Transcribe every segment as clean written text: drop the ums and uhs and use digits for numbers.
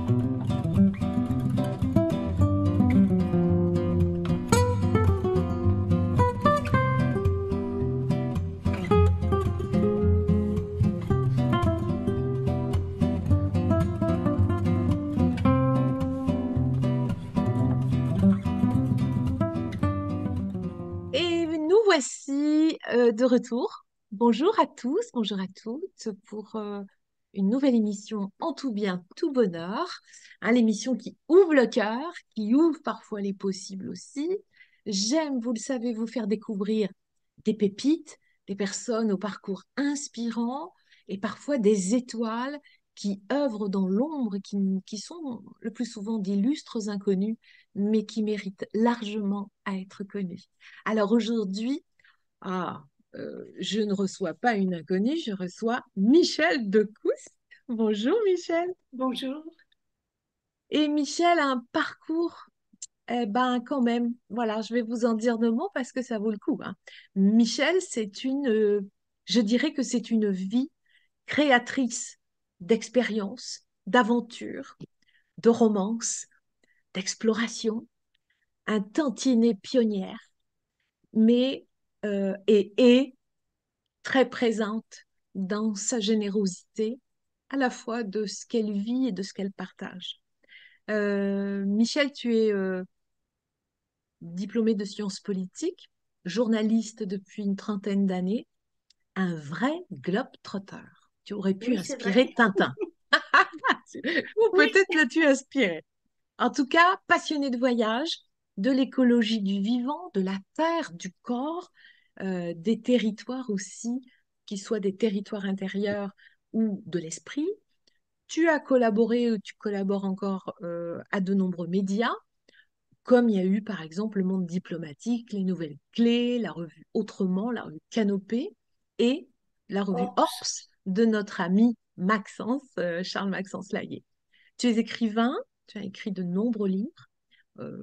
Et nous voici de retour. Bonjour à tous, bonjour à toutes pour une nouvelle émission en tout bien, tout bonheur. Hein, l'émission qui ouvre le cœur, qui ouvre parfois les possibles aussi. J'aime, vous le savez, vous faire découvrir des pépites, des personnes au parcours inspirant et parfois des étoiles qui œuvrent dans l'ombre, qui sont le plus souvent d'illustres inconnus, mais qui méritent largement à être connus. Alors aujourd'hui, ah, je ne reçois pas une inconnue, je reçois Michel Decous. Bonjour Michel. Bonjour. Et Michel a un parcours, eh ben quand même, voilà, je vais vous en dire deux mots parce que ça vaut le coup, hein. Michel, je dirais que c'est une vie créatrice d'expériences, d'aventures, de romances, d'exploration, un tantinet pionnière, mais et très présente dans sa générosité, à la fois de ce qu'elle vit et de ce qu'elle partage. Michel, tu es diplômé de sciences politiques, journaliste depuis une trentaine d'années, un vrai globe-trotter. Tu aurais pu Oui, c'est vrai. inspirer Tintin. Ou Oui, peut-être l'as-tu inspiré. En tout cas, passionné de voyage, de l'écologie du vivant, de la terre, du corps, des territoires aussi, qui soient des territoires intérieurs ou de l'esprit. Tu as collaboré ou tu collabores encore à de nombreux médias, comme il y a eu par exemple le Monde diplomatique, les Nouvelles Clés, la revue Autrement, la revue Canopée et la revue Orps. Orps de notre ami Maxence, Charles-Maxence Laguet. Tu es écrivain, tu as écrit de nombreux livres.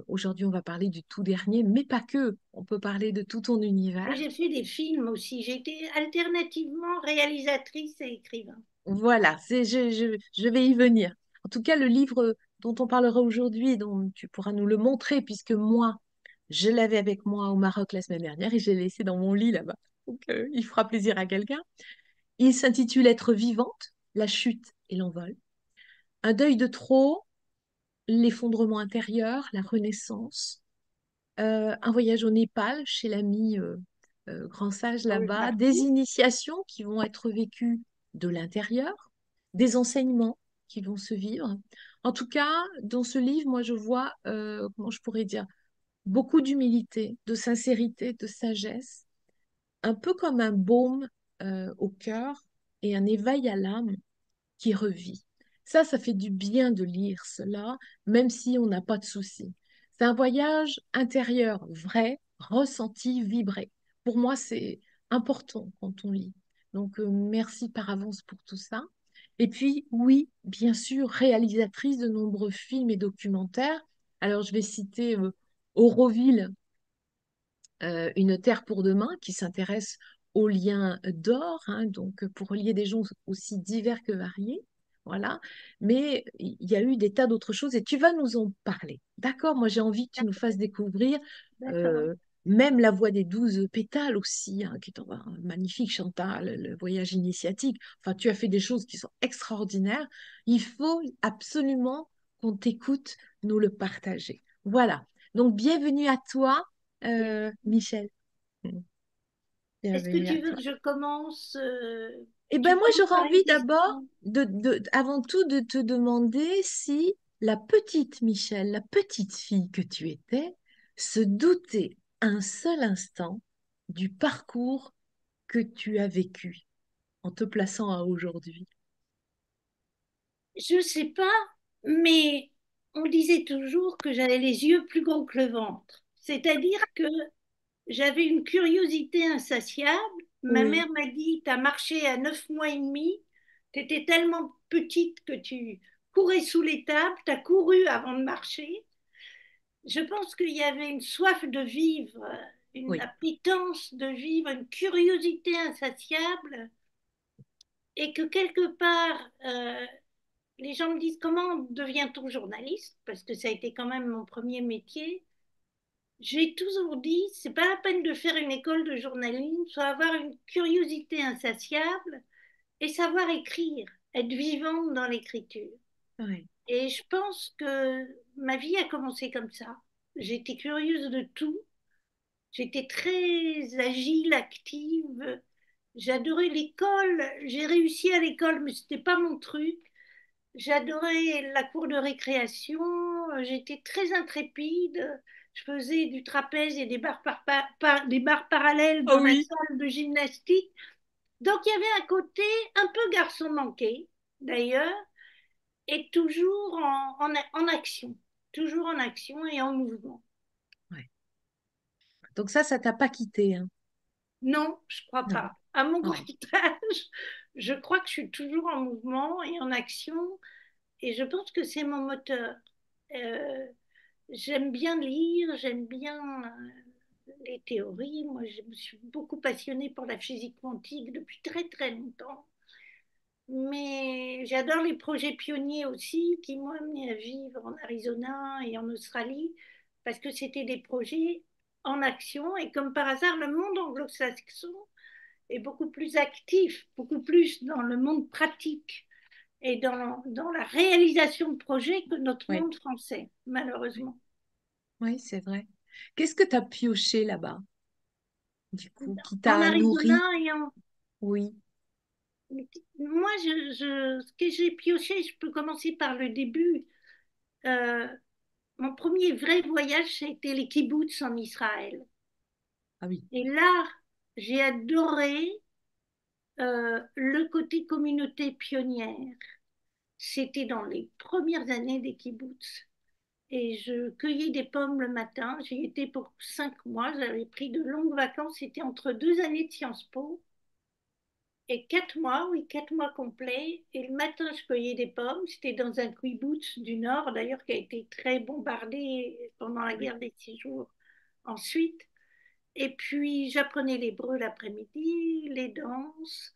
Aujourd'hui, on va parler du tout dernier, mais pas que. On peut parler de tout ton univers. Oui, j'ai fait des films aussi. J'étais alternativement réalisatrice et écrivain. Voilà, je vais y venir. En tout cas, le livre dont on parlera aujourd'hui, dont tu pourras nous le montrer, puisque moi, je l'avais avec moi au Maroc la semaine dernière et j'ai laissé dans mon lit là-bas. Donc, il fera plaisir à quelqu'un. Il s'intitule Être vivante, la chute et l'envol. Un deuil de trop, l'effondrement intérieur, la renaissance. Un voyage au Népal chez l'ami grand sage Oui, là-bas, des Martine. initiations qui vont être vécues de l'intérieur, des enseignements qui vont se vivre. En tout cas, dans ce livre, moi, je vois, comment je pourrais dire, beaucoup d'humilité, de sincérité, de sagesse, un peu comme un baume au cœur et un éveil à l'âme qui revit. Ça fait du bien de lire cela, même si on n'a pas de soucis. C'est un voyage intérieur, vrai, ressenti, vibré. Pour moi, c'est important quand on lit. Donc, merci par avance pour tout ça. Et puis, oui, bien sûr, réalisatrice de nombreux films et documentaires. Alors, je vais citer Auroville, Une terre pour demain, qui s'intéresse aux liens d'or, hein, donc pour relier des gens aussi divers que variés. Voilà. Mais il y a eu des tas d'autres choses et tu vas nous en parler. D'accord? Moi, j'ai envie que tu nous fasses découvrir D'accord. euh, même La Voix des 12 pétales aussi, hein, qui est un magnifique Chantal, le voyage initiatique. Enfin, tu as fait des choses qui sont extraordinaires. Il faut absolument qu'on t'écoute nous le partager. Voilà. Donc, bienvenue à toi. Bien. Michel, Est-ce que bienvenue à tu veux toi. que je commence Eh bien, tu moi, commences j'aurais par une envie d'abord, question. avant tout, de te demander si la petite Michel, la petite fille que tu étais, se doutait un seul instant du parcours que tu as vécu en te plaçant à aujourd'hui. Je ne sais pas, mais on disait toujours que j'avais les yeux plus grands que le ventre. C'est-à-dire que j'avais une curiosité insatiable. Ma Oui, mère m'a dit, tu as marché à 9 mois et demi, tu étais tellement petite que tu courais sous les tables, tu as couru avant de marcher. Je pense qu'il y avait une soif de vivre, une oui. appétence de vivre, une curiosité insatiable, et que quelque part, les gens me disent comment devient-on journaliste? Parce que ça a été quand même mon premier métier. J'ai toujours dit, c'est pas la peine de faire une école de journalisme, soit avoir une curiosité insatiable et savoir écrire, être vivante dans l'écriture. Ouais, Et je pense que ma vie a commencé comme ça. J'étais curieuse de tout. J'étais très agile, active. J'adorais l'école. J'ai réussi à l'école, mais c'était pas mon truc. J'adorais la cour de récréation. J'étais très intrépide. Je faisais du trapèze et des barres parallèles oh dans la oui. salle de gymnastique. Donc il y avait un côté un peu garçon manqué, d'ailleurs, et toujours en action. Toujours en action et en mouvement. Ouais. Donc ça t'a pas quitté, hein? Non, je crois Non. pas. À mon grand Ouais. âge, je crois que je suis toujours en mouvement et en action et je pense que c'est mon moteur. Euh, J'aime bien lire, j'aime bien les théories. Moi, je me suis beaucoup passionnée pour la physique quantique depuis très très longtemps. Mais j'adore les projets pionniers aussi qui m'ont amené à vivre en Arizona et en Australie parce que c'était des projets en action et comme par hasard, le monde anglo-saxon est beaucoup plus actif, beaucoup plus dans le monde pratique et dans la réalisation de projets que notre Ouais. monde français, malheureusement. Oui, c'est vrai. Qu'est-ce que tu as pioché là-bas, du coup, qui En t'a Arizona nourri? et en... Oui. Moi, ce que j'ai pioché, je peux commencer par le début. Euh, Mon premier vrai voyage, c'était les kibboutz en Israël. Ah oui. Et là, j'ai adoré le côté communauté pionnière. C'était dans les premières années des kibboutz. Et je cueillais des pommes le matin. J'y étais pour 5 mois. J'avais pris de longues vacances. C'était entre 2 années de Sciences Po et 4 mois, oui, 4 mois complets. Et le matin, je cueillais des pommes. C'était dans un kibbutz du Nord, d'ailleurs, qui a été très bombardé pendant la Oui. guerre des 6 jours. Ensuite, et puis j'apprenais l'hébreu l'après-midi, les danses.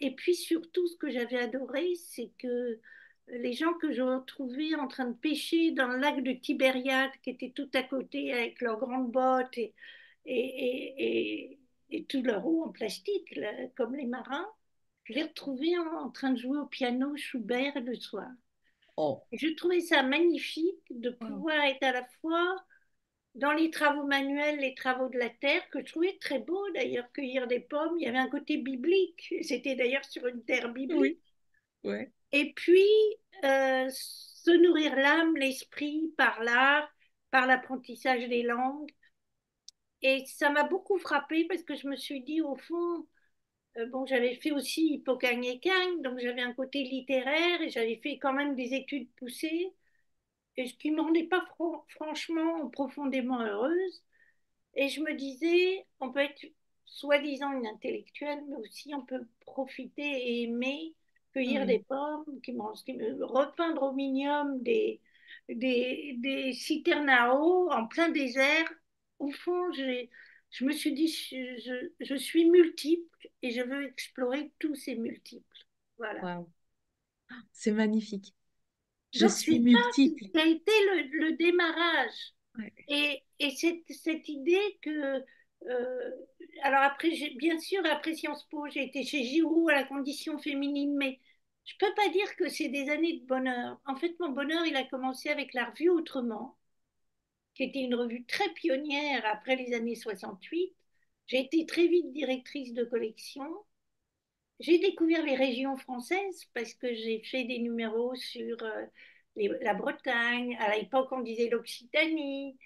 Et puis surtout, ce que j'avais adoré, c'est que les gens que je retrouvais en train de pêcher dans le lac de Tibériade, qui était tout à côté avec leurs grandes bottes et tout leur eau en plastique, là, comme les marins, je les retrouvais en train de jouer au piano Schubert le soir. Oh. Et je trouvais ça magnifique de Wow. pouvoir être à la fois dans les travaux manuels, les travaux de la terre, que je trouvais très beau d'ailleurs, cueillir des pommes. Il y avait un côté biblique. C'était d'ailleurs sur une terre biblique. Oui. Ouais. Et puis, se nourrir l'âme, l'esprit par l'art, par l'apprentissage des langues. Et ça m'a beaucoup frappée parce que je me suis dit, au fond, bon, j'avais fait aussi Hippocagne-Cagne, donc j'avais un côté littéraire et j'avais fait quand même des études poussées. Et ce qui ne me rendait pas franchement profondément heureuse. Et je me disais, on peut être soi-disant une intellectuelle, mais aussi on peut profiter et aimer cueillir des Oui. pommes, repeindre au minium des citernes à eau en plein désert. Au fond, je me suis dit, je suis multiple et je veux explorer tous ces multiples. Voilà. Wow. C'est magnifique. Je Donc, suis c'est ça multiple. qui a été le démarrage. Ouais. Et cette idée que, alors après, bien sûr, après Sciences Po, j'ai été chez Giroud à la condition féminine, mais je peux pas dire que c'est des années de bonheur. En fait, mon bonheur, il a commencé avec la revue Autrement, qui était une revue très pionnière après les années 68. J'ai été très vite directrice de collection. J'ai découvert les régions françaises parce que j'ai fait des numéros sur la Bretagne. À l'époque, on disait l'Occitanie.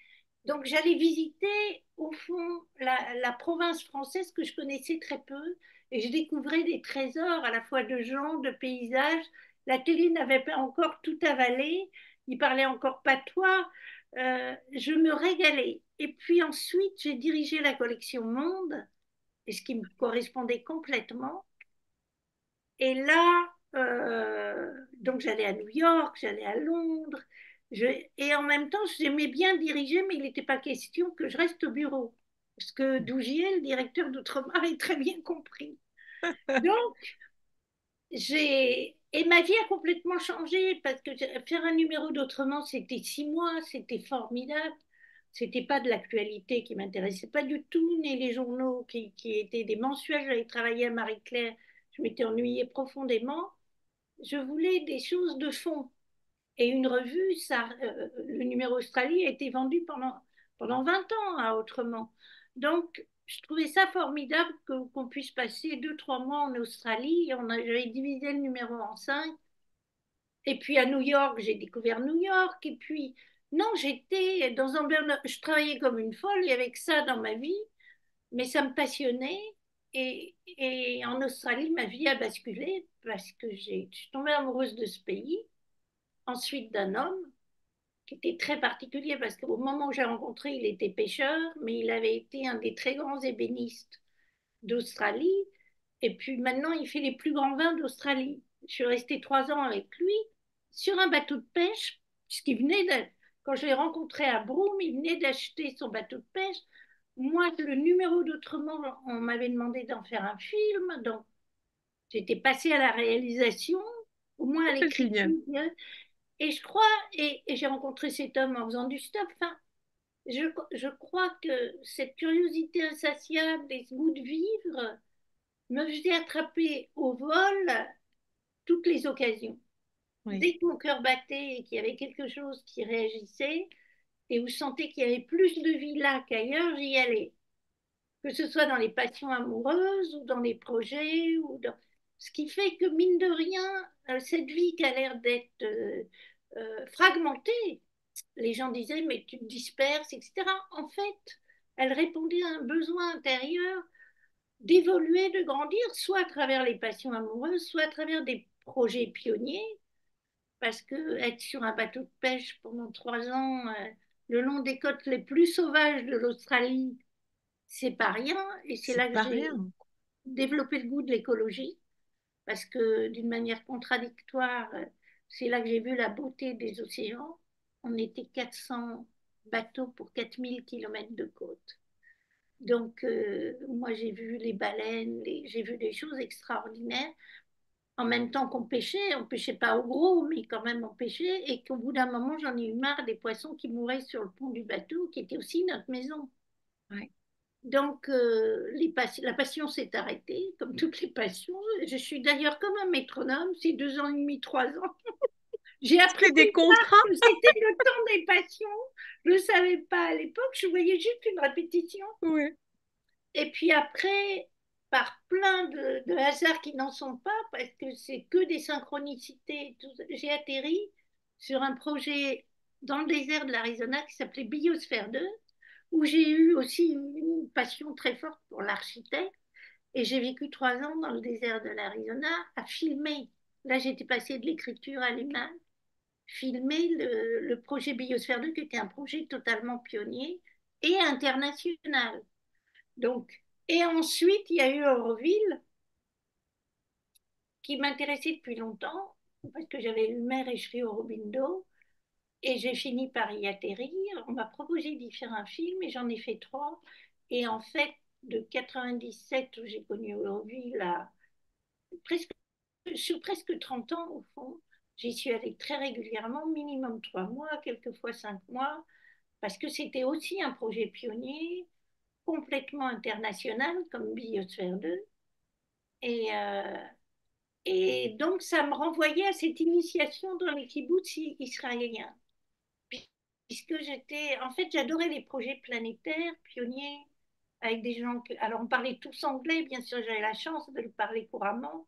Donc, j'allais visiter, au fond, la province française que je connaissais très peu. Et je découvrais des trésors à la fois de gens, de paysages. La télé n'avait pas encore tout avalé. Il parlait encore patois. Je me régalais. Et puis ensuite, j'ai dirigé la collection Monde, et ce qui me correspondait complètement. Et là, donc j'allais à New York, j'allais à Londres, et en même temps, j'aimais bien diriger, mais il n'était pas question que je reste au bureau. Parce que Dougier, le directeur d'Outre-mer, est très bien compris. Donc, j'ai... Et ma vie a complètement changé parce que faire un numéro d'Autrement, c'était 6 mois, c'était formidable. C'était pas de l'actualité qui m'intéressait pas du tout, ni les journaux qui étaient des mensuels. J'avais travaillé à Marie-Claire, je m'étais ennuyée profondément. Je voulais des choses de fond. Et une revue, le numéro Australie a été vendu pendant 20 ans à Autrement. Donc, je trouvais ça formidable qu'on puisse passer 2, 3 mois en Australie. J'avais divisé le numéro en 5. Et puis à New York, j'ai découvert New York. Et puis, non, j'étais dans un burn-out. Je travaillais comme une folle, il y avait que ça dans ma vie, mais ça me passionnait. Et en Australie, ma vie a basculé parce que je suis tombée amoureuse de ce pays, ensuite d'un homme qui était très particulier parce qu'au moment où j'ai rencontré, il était pêcheur, mais il avait été un des très grands ébénistes d'Australie. Et puis maintenant, il fait les plus grands vins d'Australie. Je suis restée 3 ans avec lui sur un bateau de pêche, puisqu'il venait de, quand je l'ai rencontré à Broome, il venait d'acheter son bateau de pêche. Moi, le numéro d'Autrement, on m'avait demandé d'en faire un film, donc j'étais passée à la réalisation, au moins à C'est génial. l'écriture. Et je crois, et j'ai rencontré cet homme en faisant du stop. Enfin, je crois que cette curiosité insatiable et ce goût de vivre me faisait attraper au vol toutes les occasions. Oui, Dès que mon cœur battait et qu'il y avait quelque chose qui réagissait, et où je sentais qu'il y avait plus de vie là qu'ailleurs, j'y allais. Que ce soit dans les passions amoureuses ou dans les projets, ce qui fait que, mine de rien, cette vie qui a l'air d'être fragmentée, les gens disaient, mais tu te disperses, etc. En fait, elle répondait à un besoin intérieur d'évoluer, de grandir, soit à travers les passions amoureuses, soit à travers des projets pionniers, parce que être sur un bateau de pêche pendant 3 ans, le long des côtes les plus sauvages de l'Australie, c'est pas rien. Et c'est c'est là que pas j'ai rien. développé le goût de l'écologie, parce que d'une manière contradictoire, c'est là que j'ai vu la beauté des océans. On était 400 bateaux pour 4000 kilomètres de côte. Donc, moi, j'ai vu les baleines, j'ai vu des choses extraordinaires. En même temps on pêchait pas au gros, mais quand même on pêchait. Et qu'au bout d'un moment, j'en ai eu marre des poissons qui mouraient sur le pont du bateau, qui était aussi notre maison. Ouais. Donc, la passion s'est arrêtée, comme toutes les passions. Je suis d'ailleurs comme un métronome, c'est 2 ans et demi, 3 ans. J'ai appris C'est des plus tard contrats. que c'était le temps des passions. Je ne savais pas à l'époque, je voyais juste une répétition. Oui. Et puis après, par plein de hasards qui n'en sont pas, parce que c'est que des synchronicités, j'ai atterri sur un projet dans le désert de l'Arizona qui s'appelait Biosphère 2, où j'ai eu aussi une passion très forte pour l'architecte. Et j'ai vécu 3 ans dans le désert de l'Arizona à filmer. Là, j'étais passée de l'écriture à l'image, filmer le projet Biosphère 2, qui était un projet totalement pionnier et international. Donc, et ensuite, il y a eu Auroville qui m'intéressait depuis longtemps parce que j'avais lu Mère et Shri Aurobindo et j'ai fini par y atterrir. On m'a proposé d'y faire un film et j'en ai fait 3. Et en fait, de 97 où j'ai connu Auroville à presque, sur presque 30 ans au fond, j'y suis allée très régulièrement, minimum 3 mois, quelquefois 5 mois, parce que c'était aussi un projet pionnier, complètement international comme Biosphère 2. Et, donc, ça me renvoyait à cette initiation dans les kibboutz israéliens. Puisque en fait, j'adorais les projets planétaires, pionniers, avec des gens alors on parlait tous anglais, bien sûr, j'avais la chance de le parler couramment.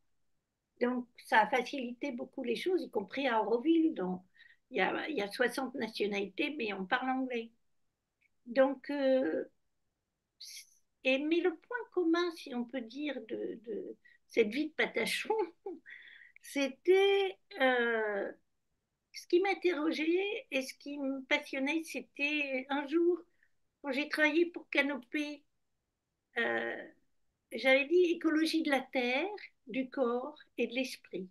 Donc, ça a facilité beaucoup les choses, y compris à Auroville, dont il y a 60 nationalités, mais on parle anglais. Donc, mais le point commun, si on peut dire, de cette vie de Patachon, c'était ce qui m'interrogeait et ce qui me passionnait, c'était un jour, quand j'ai travaillé pour Canopée, euh, j'avais dit écologie de la terre, du corps et de l'esprit.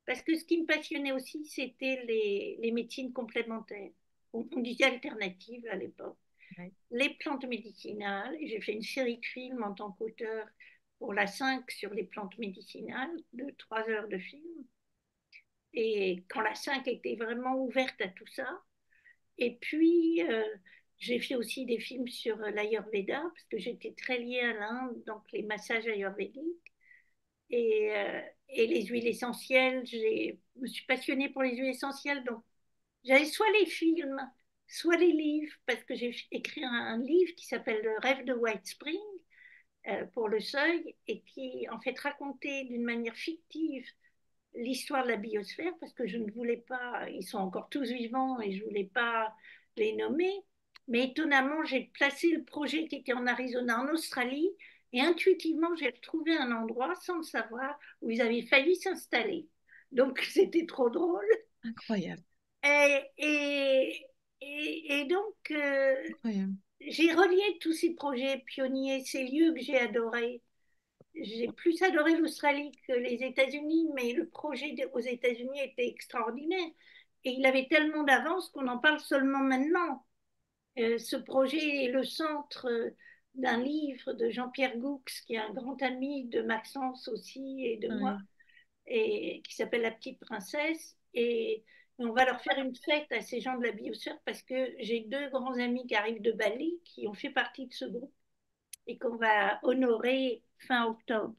Parce que ce qui me passionnait aussi, c'était les médecines complémentaires. On disait alternatives à l'époque. Ouais. Les plantes médicinales. J'ai fait une série de films en tant qu'auteur pour la 5 sur les plantes médicinales, de 3 heures de film. et quand la 5 était vraiment ouverte à tout ça. Et puis, j'ai fait aussi des films sur l'Ayurveda, parce que j'étais très liée à l'Inde, donc les massages ayurvédiques et les huiles essentielles. Je me suis passionnée pour les huiles essentielles, donc j'avais soit les films, soit les livres, parce que j'ai écrit un livre qui s'appelle Le rêve de White Spring pour le Seuil, et qui en fait racontait d'une manière fictive l'histoire de la biosphère, parce que je ne voulais pas, ils sont encore tous vivants et je ne voulais pas les nommer. Mais étonnamment, j'ai placé le projet qui était en Arizona, en Australie, et intuitivement, j'ai retrouvé un endroit, sans le savoir, où ils avaient failli s'installer. Donc, c'était trop drôle. Incroyable, Et, et, et donc, incroyable. j'ai relié tous ces projets pionniers, ces lieux que j'ai adorés. J'ai plus adoré l'Australie que les États-Unis, mais le projet aux États-Unis était extraordinaire. Et il avait tellement d'avance qu'on en parle seulement maintenant. Ce projet est le centre d'un livre de Jean-Pierre Goux, qui est un grand ami de Maxence aussi et de moi, Oui. et qui s'appelle La Petite Princesse. Et on va leur faire une fête à ces gens de la biosphère parce que j'ai deux grands amis qui arrivent de Bali qui ont fait partie de ce groupe et qu'on va honorer fin octobre.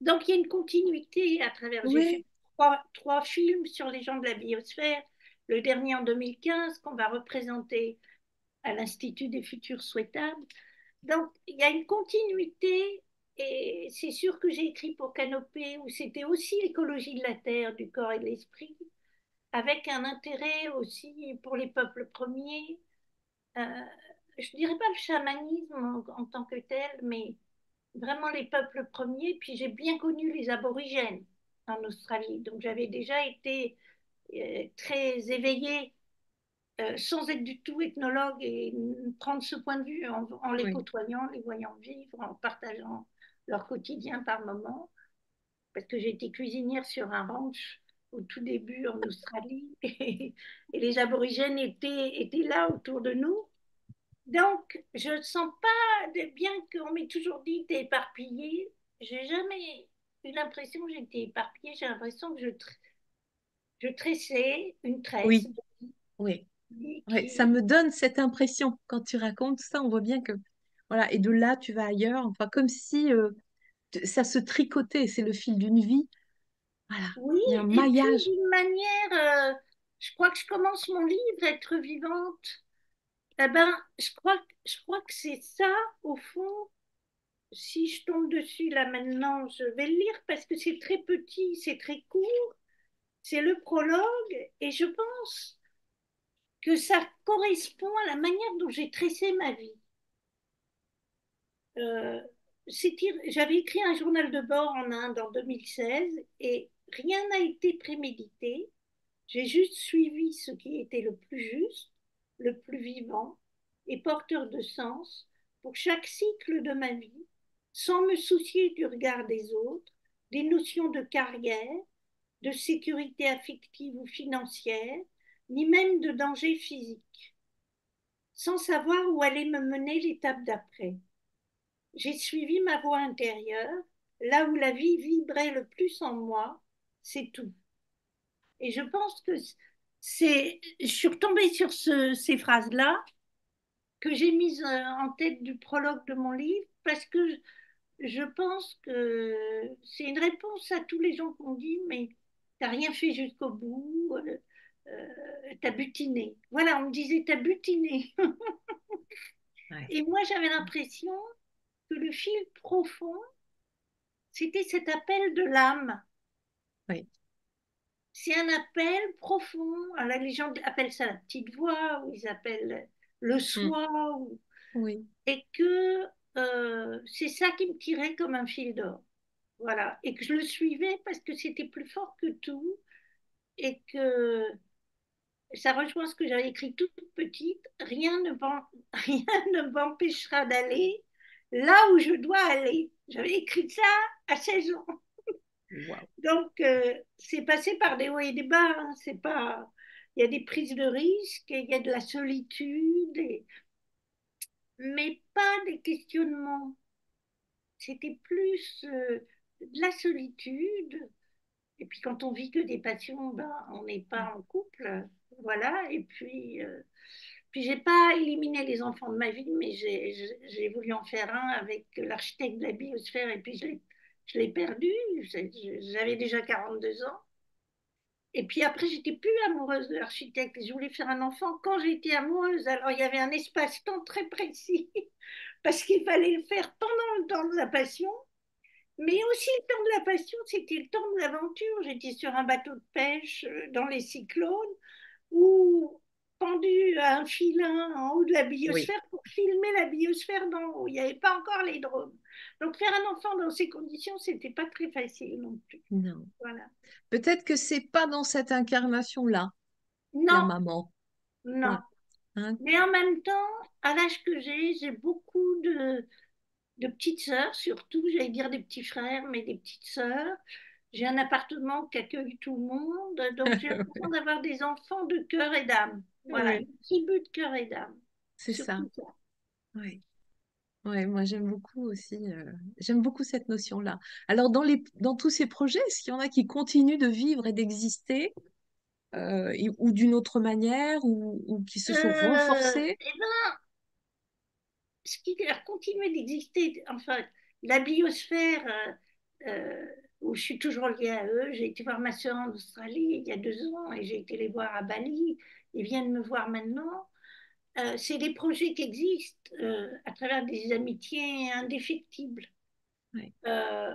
Donc, il y a une continuité à travers. J'ai fait Oui, trois films sur les gens de la biosphère. Le dernier en 2015, qu'on va représenter à l'Institut des futurs souhaitables. Donc, il y a une continuité. Et c'est sûr que j'ai écrit pour Canopée, où c'était aussi l'écologie de la terre, du corps et de l'esprit, avec un intérêt aussi pour les peuples premiers. Euh, je ne dirais pas le chamanisme en tant que tel, mais vraiment les peuples premiers. Puis j'ai bien connu les aborigènes en Australie. Donc j'avais déjà été très éveillée sans être du tout ethnologue et prendre ce point de vue en les oui. côtoyant, les voyant vivre, en partageant leur quotidien par moments. Parce que j'ai été cuisinière sur un ranch au tout début en Australie et les aborigènes étaient là autour de nous. Donc, je ne sens pas, bien qu'on m'ait toujours dit t'es éparpillée, j'ai jamais eu l'impression que j'étais éparpillée, j'ai l'impression que je tressais une tresse Oui, oui. Ouais, ça qui... me donne cette impression quand tu racontes ça, on voit bien que voilà, et de là tu vas ailleurs, enfin comme si ça se tricotait, c'est le fil d'une vie. Voilà, Oui, il y a un et puis maillage. d'une manière, je crois que je commence mon livre, Être vivante. Eh ben, je crois que c'est ça, au fond. Si je tombe dessus là maintenant, je vais le lire parce que c'est très petit, c'est très court, c'est le prologue, et je pense que ça correspond à la manière dont j'ai tracé ma vie. Euh, J'avais écrit un journal de bord en Inde en 2016 et rien n'a été prémédité. J'ai juste suivi ce qui était le plus juste, le plus vivant et porteur de sens pour chaque cycle de ma vie, sans me soucier du regard des autres, des notions de carrière, de sécurité affective ou financière, ni même de danger physique, sans savoir où allait me mener l'étape d'après. J'ai suivi ma voix intérieure, là où la vie vibrait le plus en moi, c'est tout. Et je pense que je suis retombée sur ces phrases-là que j'ai mises en tête du prologue de mon livre parce que je pense que c'est une réponse à tous les gens qui ont dit mais t'as rien fait jusqu'au bout, t'as butiné. Voilà, on me disait t'as butiné. Ouais, Et moi j'avais l'impression que le fil profond, c'était cet appel de l'âme. oui. C'est un appel profond. Alors, les gens appellent ça la petite voix, ou ils appellent le Mm. soi, Oui. et que c'est ça qui me tirait comme un fil d'or. Voilà. Et que je le suivais parce que c'était plus fort que tout et que ça rejoint ce que j'avais écrit toute petite. Rien ne m'empêchera d'aller là où je dois aller. J'avais écrit ça à 16 ans. Waouh. Donc, c'est passé par des hauts et des bas. Hein. C'est pas... Il y a des prises de risques, il y a de la solitude, mais pas des questionnements. C'était plus de la solitude, Et puis quand on vit que des passions, ben, on n'est pas en couple. Voilà. Et puis j'ai pas éliminé les enfants de ma vie, mais j'ai voulu en faire un avec l'architecte de la biosphère et puis je l'ai perdu. J'avais déjà 42 ans. Et puis après, j'étais plus amoureuse de l'architecte et je voulais faire un enfant quand j'étais amoureuse. Alors il y avait un espace-temps très précis parce qu'il fallait le faire pendant le temps de la passion, mais aussi le temps de la passion, c'était le temps de l'aventure. J'étais sur un bateau de pêche dans les cyclones ou pendu à un filin en haut de la Oui, biosphère pour filmer la biosphère d'en haut. Il n'y avait pas encore les drones. Donc faire un enfant dans ces conditions, c'était pas très facile non plus. non. Voilà. Peut-être que c'est pas dans cette incarnation-là, la Non, maman. non. Ouais. Hein. Mais en même temps, à l'âge que j'ai beaucoup de petites sœurs, surtout, j'allais dire des petits frères, mais des petites sœurs. J'ai un appartement qui accueille tout le monde, donc j'ai l'impression d'avoir des enfants de cœur et d'âme. Voilà, Ouais, une tribu de cœur et d'âme. c'est ça. Surtout ça. Ouais. Ouais, moi j'aime beaucoup aussi, j'aime beaucoup cette notion-là. Alors dans tous ces projets, est-ce qu'il y en a qui continuent de vivre et d'exister ou d'une autre manière ou qui se sont renforcés? Eh ben, ce qui a continué d'exister, enfin, la biosphère, où je suis toujours liée à eux. J'ai été voir ma sœur en Australie il y a 2 ans et j'ai été les voir à Bali. Ils viennent me voir maintenant. C'est des projets qui existent à travers des amitiés indéfectibles. Ouais. Euh,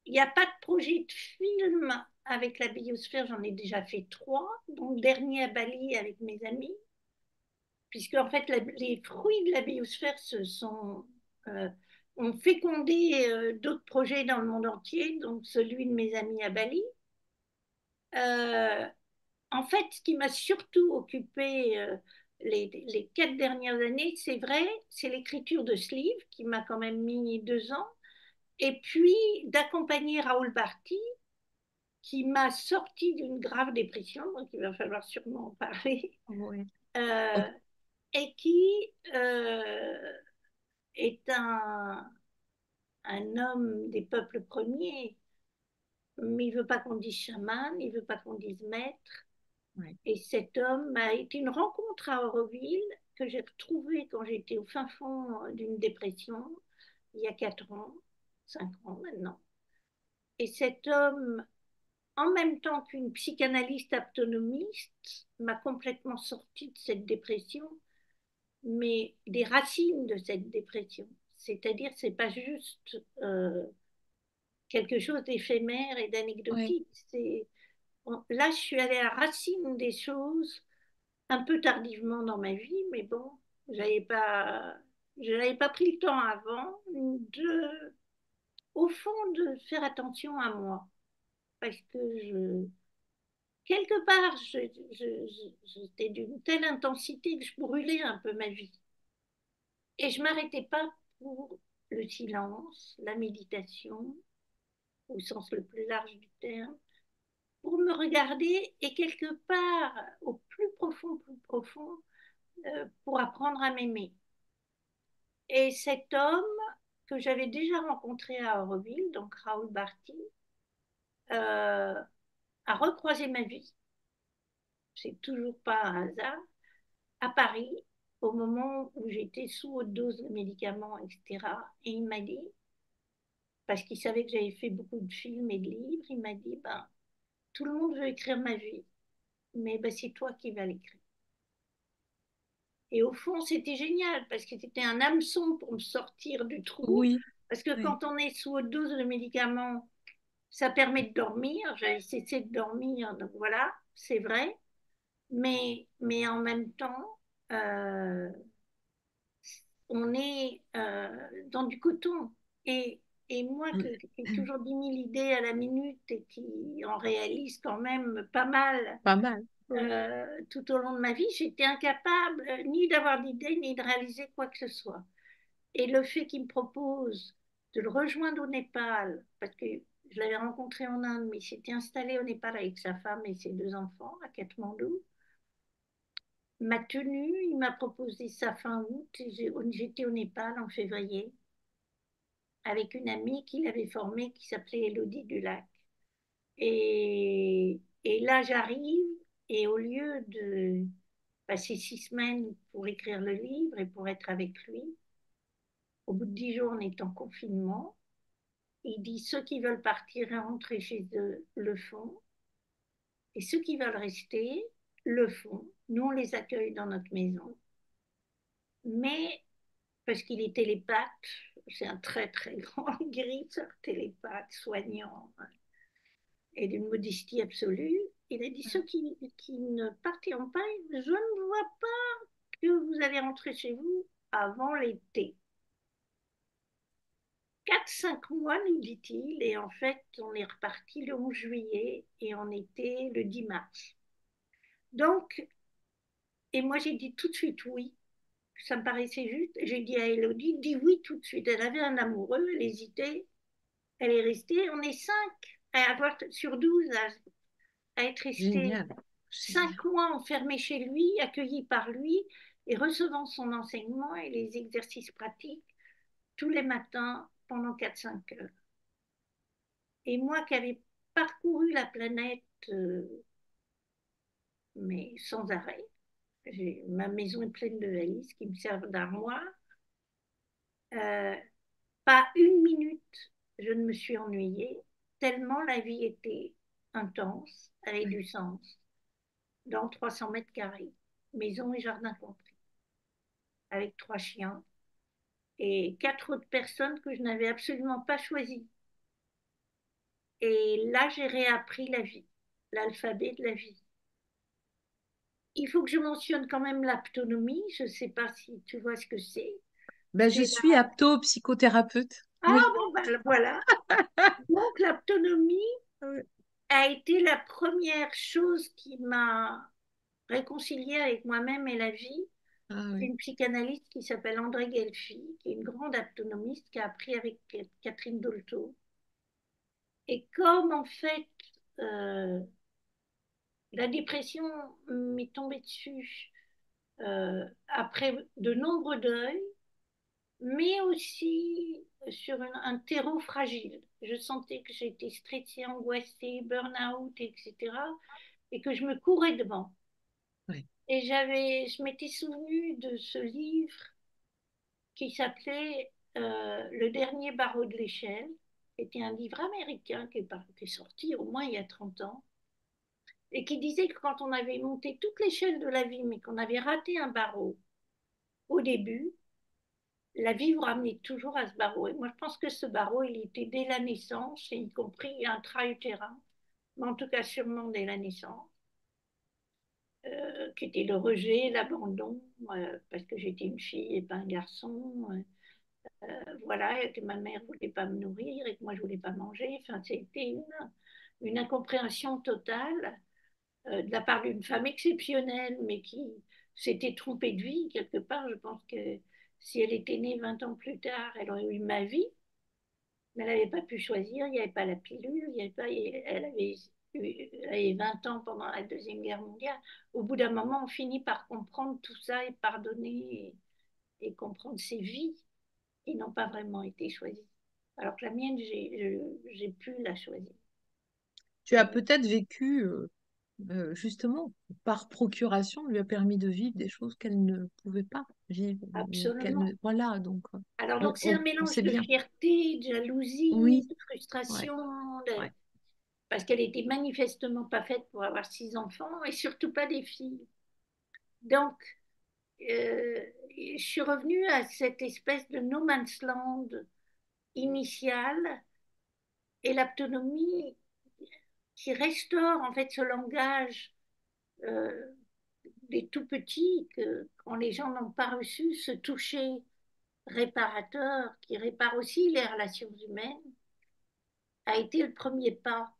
Il n'y a pas de projet de film avec la biosphère, j'en ai déjà fait 3, dont le dernier à Bali avec mes amis, puisque en fait les fruits de la biosphère euh, ont fécondé d'autres projets dans le monde entier, donc celui de mes amis à Bali. Euh, En fait, ce qui m'a surtout occupé les 4 dernières années, c'est vrai, c'est l'écriture de ce livre qui m'a quand même mis 2 ans, et puis d'accompagner Raoul Barti, qui m'a sorti d'une grave dépression, donc il va falloir sûrement en parler, Ouais. Oh, euh, et qui euh, est un homme des peuples premiers, mais il ne veut pas qu'on dise chaman, il ne veut pas qu'on dise maître. ouais. Et cet homme a été une rencontre à Auroville que j'ai retrouvée quand j'étais au fin fond d'une dépression, il y a 4 ans, 5 ans maintenant. Et cet homme, en même temps qu'une psychanalyste autonomiste, m'a complètement sortie de cette dépression, mais des racines de cette dépression. C'est-à-dire, c'est pas juste quelque chose d'éphémère et Ouais. d'anecdotique. Là, je suis allée à la racine des choses un peu tardivement dans ma vie, mais bon, j'avais pas, je n'avais pas pris le temps avant au fond, de faire attention à moi, parce que quelque part, j'étais d'une telle intensité que je brûlais un peu ma vie, et je m'arrêtais pas pour le silence, la méditation, au sens le plus large du terme, pour me regarder et quelque part, au plus profond, pour apprendre à m'aimer. Et cet homme que j'avais déjà rencontré à Auroville, donc Raoul Barty, euh, a recroisé ma vie, c'est toujours pas un hasard, à Paris, au moment où j'étais sous haute dose de médicaments, etc. Et il m'a dit, parce qu'il savait que j'avais fait beaucoup de films et de livres, il m'a dit, ben, tout le monde veut écrire ma vie, mais ben, c'est toi qui vas l'écrire. Et au fond, c'était génial, parce que c'était un hameçon pour me sortir du trou, Oui. parce que Ouais. quand on est sous haute dose de médicaments, ça permet de dormir. J'avais cessé de dormir, donc voilà, c'est vrai. Mais en même temps, euh, on est dans du coton. Et, et moi, qui ai toujours 10 000 idées à la minute et qui en réalise quand même pas mal Pas mal. Ouais. tout au long de ma vie, j'étais incapable ni d'avoir d'idées, ni de réaliser quoi que ce soit. Et le fait qu'il me propose de le rejoindre au Népal, parce que je l'avais rencontré en Inde, mais il s'était installé au Népal avec sa femme et ses 2 enfants à Katmandou, m'a tenu, il m'a proposé ça fin août, et j'étais au Népal en février avec une amie qu'il avait formée qui s'appelait Élodie Dulac. Et là, j'arrive, et au lieu de passer 6 semaines pour écrire le livre et pour être avec lui, au bout de 10 jours, on est en confinement. Il dit ceux qui veulent partir et rentrer chez eux le font, et ceux qui veulent rester le font. Nous, on les accueille dans notre maison. Mais parce qu'il est télépathe, c'est un très très grand guérisseur télépathe, soignant, hein, et d'une modestie absolue. Il a dit ceux qui ne partiront pas, je ne vois pas que vous allez rentrer chez vous avant l'été. 4, 5 mois, nous dit-il, et en fait, on est reparti le 11 juillet et on était le 10 mars. Donc, et moi j'ai dit tout de suite oui, ça me paraissait juste. J'ai dit à Elodie, dis oui tout de suite. Elle avait un amoureux, elle hésitait, elle est restée. On est 5 à avoir sur 12 à être restés Génial, 5 génial. mois enfermés chez lui, accueillis par lui et recevant son enseignement et les exercices pratiques tous les matins pendant 4, 5 heures. Et moi qui avais parcouru la planète, mais sans arrêt, ma maison est pleine de valises qui me servent d'armoire. Euh, Pas une minute, je ne me suis ennuyée, tellement la vie était intense, avait Oui. du sens, dans 300 mètres carrés, maison et jardin compris, avec 3 chiens et 4 autres personnes que je n'avais absolument pas choisies. Et là, j'ai réappris la vie, l'alphabet de la vie. Il faut que je mentionne quand même l'aptonomie, je ne sais pas si tu vois ce que c'est. Ben, je C'est suis apto-psychothérapeute. Ah Oui. bon, ben, voilà. Donc l'aptonomie Oui. a été la première chose qui m'a réconciliée avec moi-même et la vie. Ah C'est oui. une psychanalyste qui s'appelle André Gelfi, qui est une grande aptonomiste qui a appris avec Catherine Dolto. Et comme en fait, euh, la dépression m'est tombée dessus après de nombreux deuils, mais aussi sur un terreau fragile. Je sentais que j'étais stressée, angoissée, burn-out, etc. Et que je me courais devant. Oui. Et je m'étais souvenue de ce livre qui s'appelait Le dernier barreau de l'échelle. C'était un livre américain qui est sorti au moins il y a 30 ans et qui disait que quand on avait monté toute l'échelle de la vie, mais qu'on avait raté un barreau au début, la vie vous ramenait toujours à ce barreau. Et moi, je pense que ce barreau, il était dès la naissance, y compris intra-utérin, mais en tout cas sûrement dès la naissance, qui était le rejet, l'abandon, parce que j'étais une fille et pas un garçon. Voilà, et que ma mère voulait pas me nourrir et que moi je voulais pas manger. Enfin, c'était une incompréhension totale de la part d'une femme exceptionnelle, mais qui s'était trompée de vie quelque part. Je pense que si elle était née 20 ans plus tard, elle aurait eu ma vie, mais elle n'avait pas pu choisir. Il n'y avait pas la pilule, il y avait pas, elle avait 20 ans pendant la Deuxième Guerre mondiale. Au bout d'un moment, on finit par comprendre tout ça et pardonner et comprendre ses vies qui n'ont pas vraiment été choisies. Alors que la mienne, j'ai pu la choisir. Tu as Et peut-être vécu, justement, par procuration, lui a permis de vivre des choses qu'elle ne pouvait pas vivre. Ou qu'elle ne... absolument. Voilà, donc Alors, donc, c'est un on mélange sait de bien. fierté, de jalousie, Oui, de ouais, frustration, ouais. parce qu'elle était manifestement pas faite pour avoir 6 enfants et surtout pas des filles. Donc, je suis revenue à cette espèce de no man's land initial et l'autonomie qui restaure en fait ce langage euh, des tout petits que quand les gens n'ont pas reçu, ce toucher réparateur qui répare aussi les relations humaines a été le premier pas.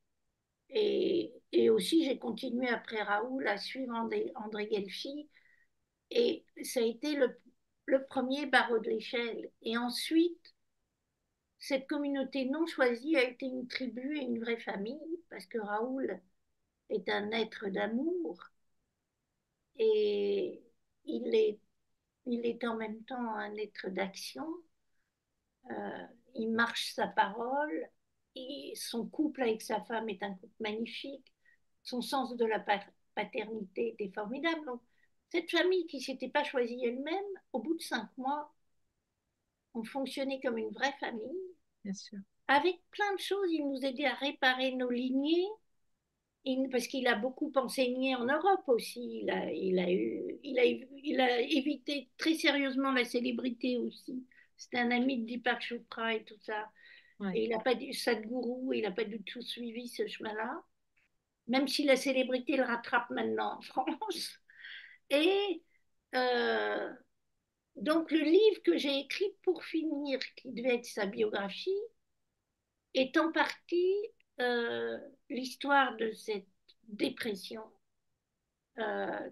Et aussi, j'ai continué après Raoul à suivre André Gelfi. Et ça a été le premier barreau de l'échelle. Et ensuite, cette communauté non choisie a été une tribu et une vraie famille, parce que Raoul est un être d'amour et il est, il est en même temps un être d'action. Il marche sa parole, Et son couple avec sa femme est un couple magnifique. Son sens de la paternité était formidable. Donc, cette famille qui ne s'était pas choisie elle-même, au bout de 5 mois, on fonctionnait comme une vraie famille. bien sûr. Avec plein de choses, il nous aidait à réparer nos lignées, parce qu'il a beaucoup enseigné en Europe aussi. Il a évité très sérieusement la célébrité aussi. C'était un ami de Deepak Chopra et tout ça. Ouais. Et il n'a pas du Sadhguru, il n'a pas du tout suivi ce chemin-là, même si la célébrité le rattrape maintenant en France. Et euh, donc le livre que j'ai écrit pour finir, qui devait être sa biographie, est en partie euh, l'histoire de cette dépression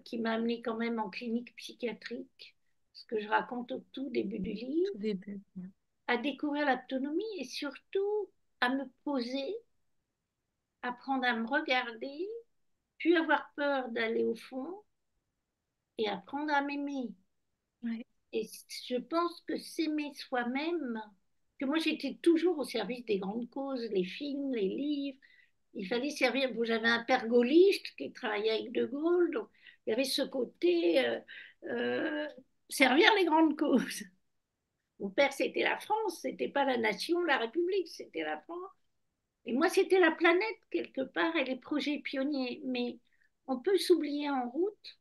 qui m'a amenée quand même en clinique psychiatrique, ce que je raconte au tout début du livre, Tout début. Ouais. à découvrir l'autonomie et surtout à me poser, apprendre à me regarder, puis avoir peur d'aller au fond et apprendre à m'aimer. Ouais. Et je pense que s'aimer soi-même, que moi j'étais toujours au service des grandes causes, les films, les livres, il fallait servir. Bon, j'avais un père gaulliste qui travaillait avec De Gaulle, donc il y avait ce côté euh, servir les grandes causes. Mon père, c'était la France, c'était pas la nation, la République, c'était la France. Et moi, c'était la planète quelque part et les projets pionniers. Mais on peut s'oublier en route.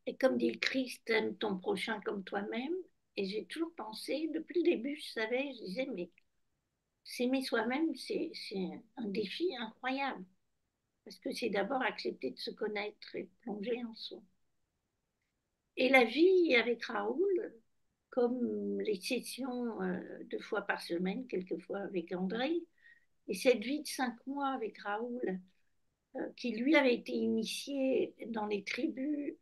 Et comme dit le Christ, aime ton prochain comme toi-même. Et j'ai toujours pensé, depuis le début, je savais, je disais, mais s'aimer soi-même, c'est un défi incroyable. Parce que c'est d'abord accepter de se connaître et de plonger en soi. Et la vie avec Raoul, comme les sessions 2 fois par semaine, quelquefois avec André, et cette vie de 5 mois avec Raoul, qui lui avait été initié dans les tribus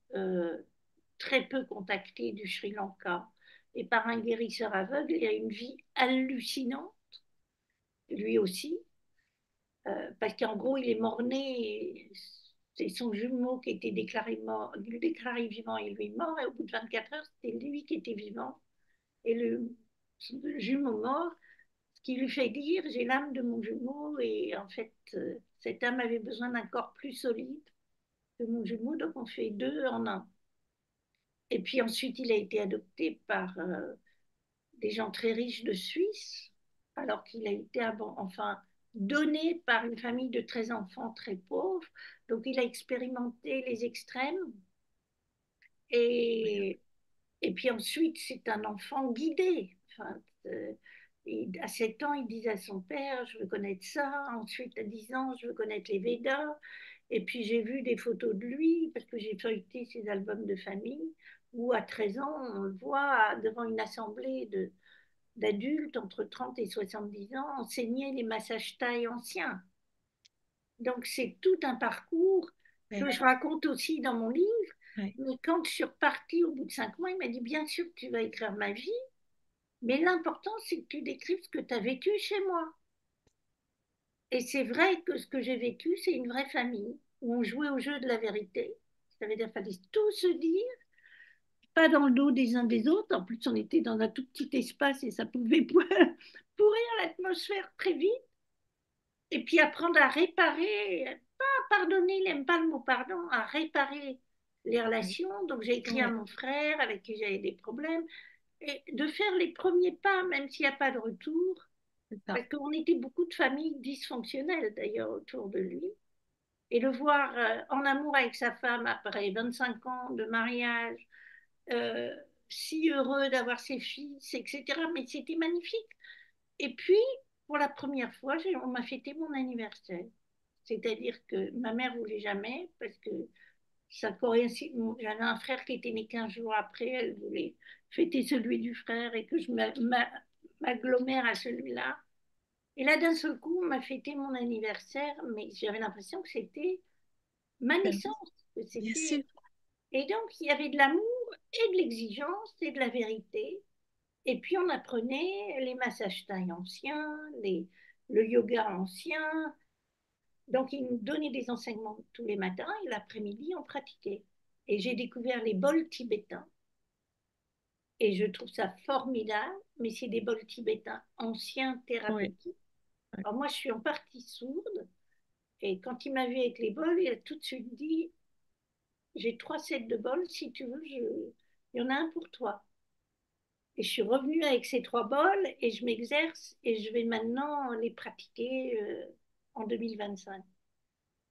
très peu contactées du Sri Lanka, et par un guérisseur aveugle, il a une vie hallucinante, lui aussi, parce qu'en gros, il est mort-né, c'est son jumeau qui était déclaré mort, déclaré vivant et lui mort, et au bout de 24 heures, c'était lui qui était vivant, et le jumeau mort, ce qui lui fait dire, j'ai l'âme de mon jumeau, et en fait, cette âme avait besoin d'un corps plus solide que mon jumeau, donc on fait deux en un. Et puis ensuite, il a été adopté par des gens très riches de Suisse, alors qu'il a été enfin donné par une famille de 13 enfants très pauvres. Donc il a expérimenté les extrêmes. Et, et puis ensuite, c'est un enfant guidé. Enfin, à 7 ans, il disait à son père, je veux connaître ça. Ensuite, à 10 ans, je veux connaître les Védas. Et puis j'ai vu des photos de lui, parce que j'ai feuilleté ses albums de famille, où à 13 ans, on le voit devant une assemblée d'adultes entre 30 et 70 ans enseigner les massages thaï anciens. Donc c'est tout un parcours Ouais. que je raconte aussi dans mon livre. Ouais. Mais quand je suis repartie au bout de 5 mois, il m'a dit, bien sûr que tu vas écrire ma vie, mais l'important c'est que tu décrives ce que tu as vécu chez moi. Et c'est vrai que ce que j'ai vécu, c'est une vraie famille où on jouait au jeu de la vérité. Ça veut dire qu'il fallait tout se dire, pas dans le dos des uns des autres. En plus, on était dans un tout petit espace et ça pouvait pourrir l'atmosphère très vite. Et puis apprendre à réparer, pas pardonner, il n'aime pas le mot pardon, à réparer les Ouais. relations. Donc j'ai écrit à Ouais. mon frère avec qui j'avais des problèmes et de faire les premiers pas, même s'il n'y a pas de retour, C'est ça. parce qu'on était beaucoup de familles dysfonctionnelles d'ailleurs autour de lui. Et le voir en amour avec sa femme après 25 ans de mariage, euh, si heureux d'avoir ses fils, etc. Mais c'était magnifique. Et puis, pour la première fois, on m'a fêté mon anniversaire. C'est-à-dire que ma mère voulait jamais, parce que ça coïncide. J'avais un frère qui était né 15 jours après, elle voulait fêter celui du frère et que je m'agglomère à celui-là. Et là, d'un seul coup, on m'a fêté mon anniversaire, mais j'avais l'impression que c'était ma Ben oui, naissance. Que bien c'était... sûr. Et donc, il y avait de l'amour et de l'exigence et de la vérité. Et puis, on apprenait les massages thaï anciens, le yoga ancien. Donc, ils nous donnaient des enseignements tous les matins et l'après-midi, on pratiquait. Et j'ai découvert les bols tibétains. et je trouve ça formidable, mais c'est des bols tibétains anciens, Oui, thérapeutiques. oui. Alors moi, je suis en partie sourde, et quand il m'a vu avec les bols, il a tout de suite dit, j'ai 3 sets de bols, si tu veux, il y en a un pour toi. Et je suis revenue avec ces 3 bols et je m'exerce et je vais maintenant les pratiquer en 2025.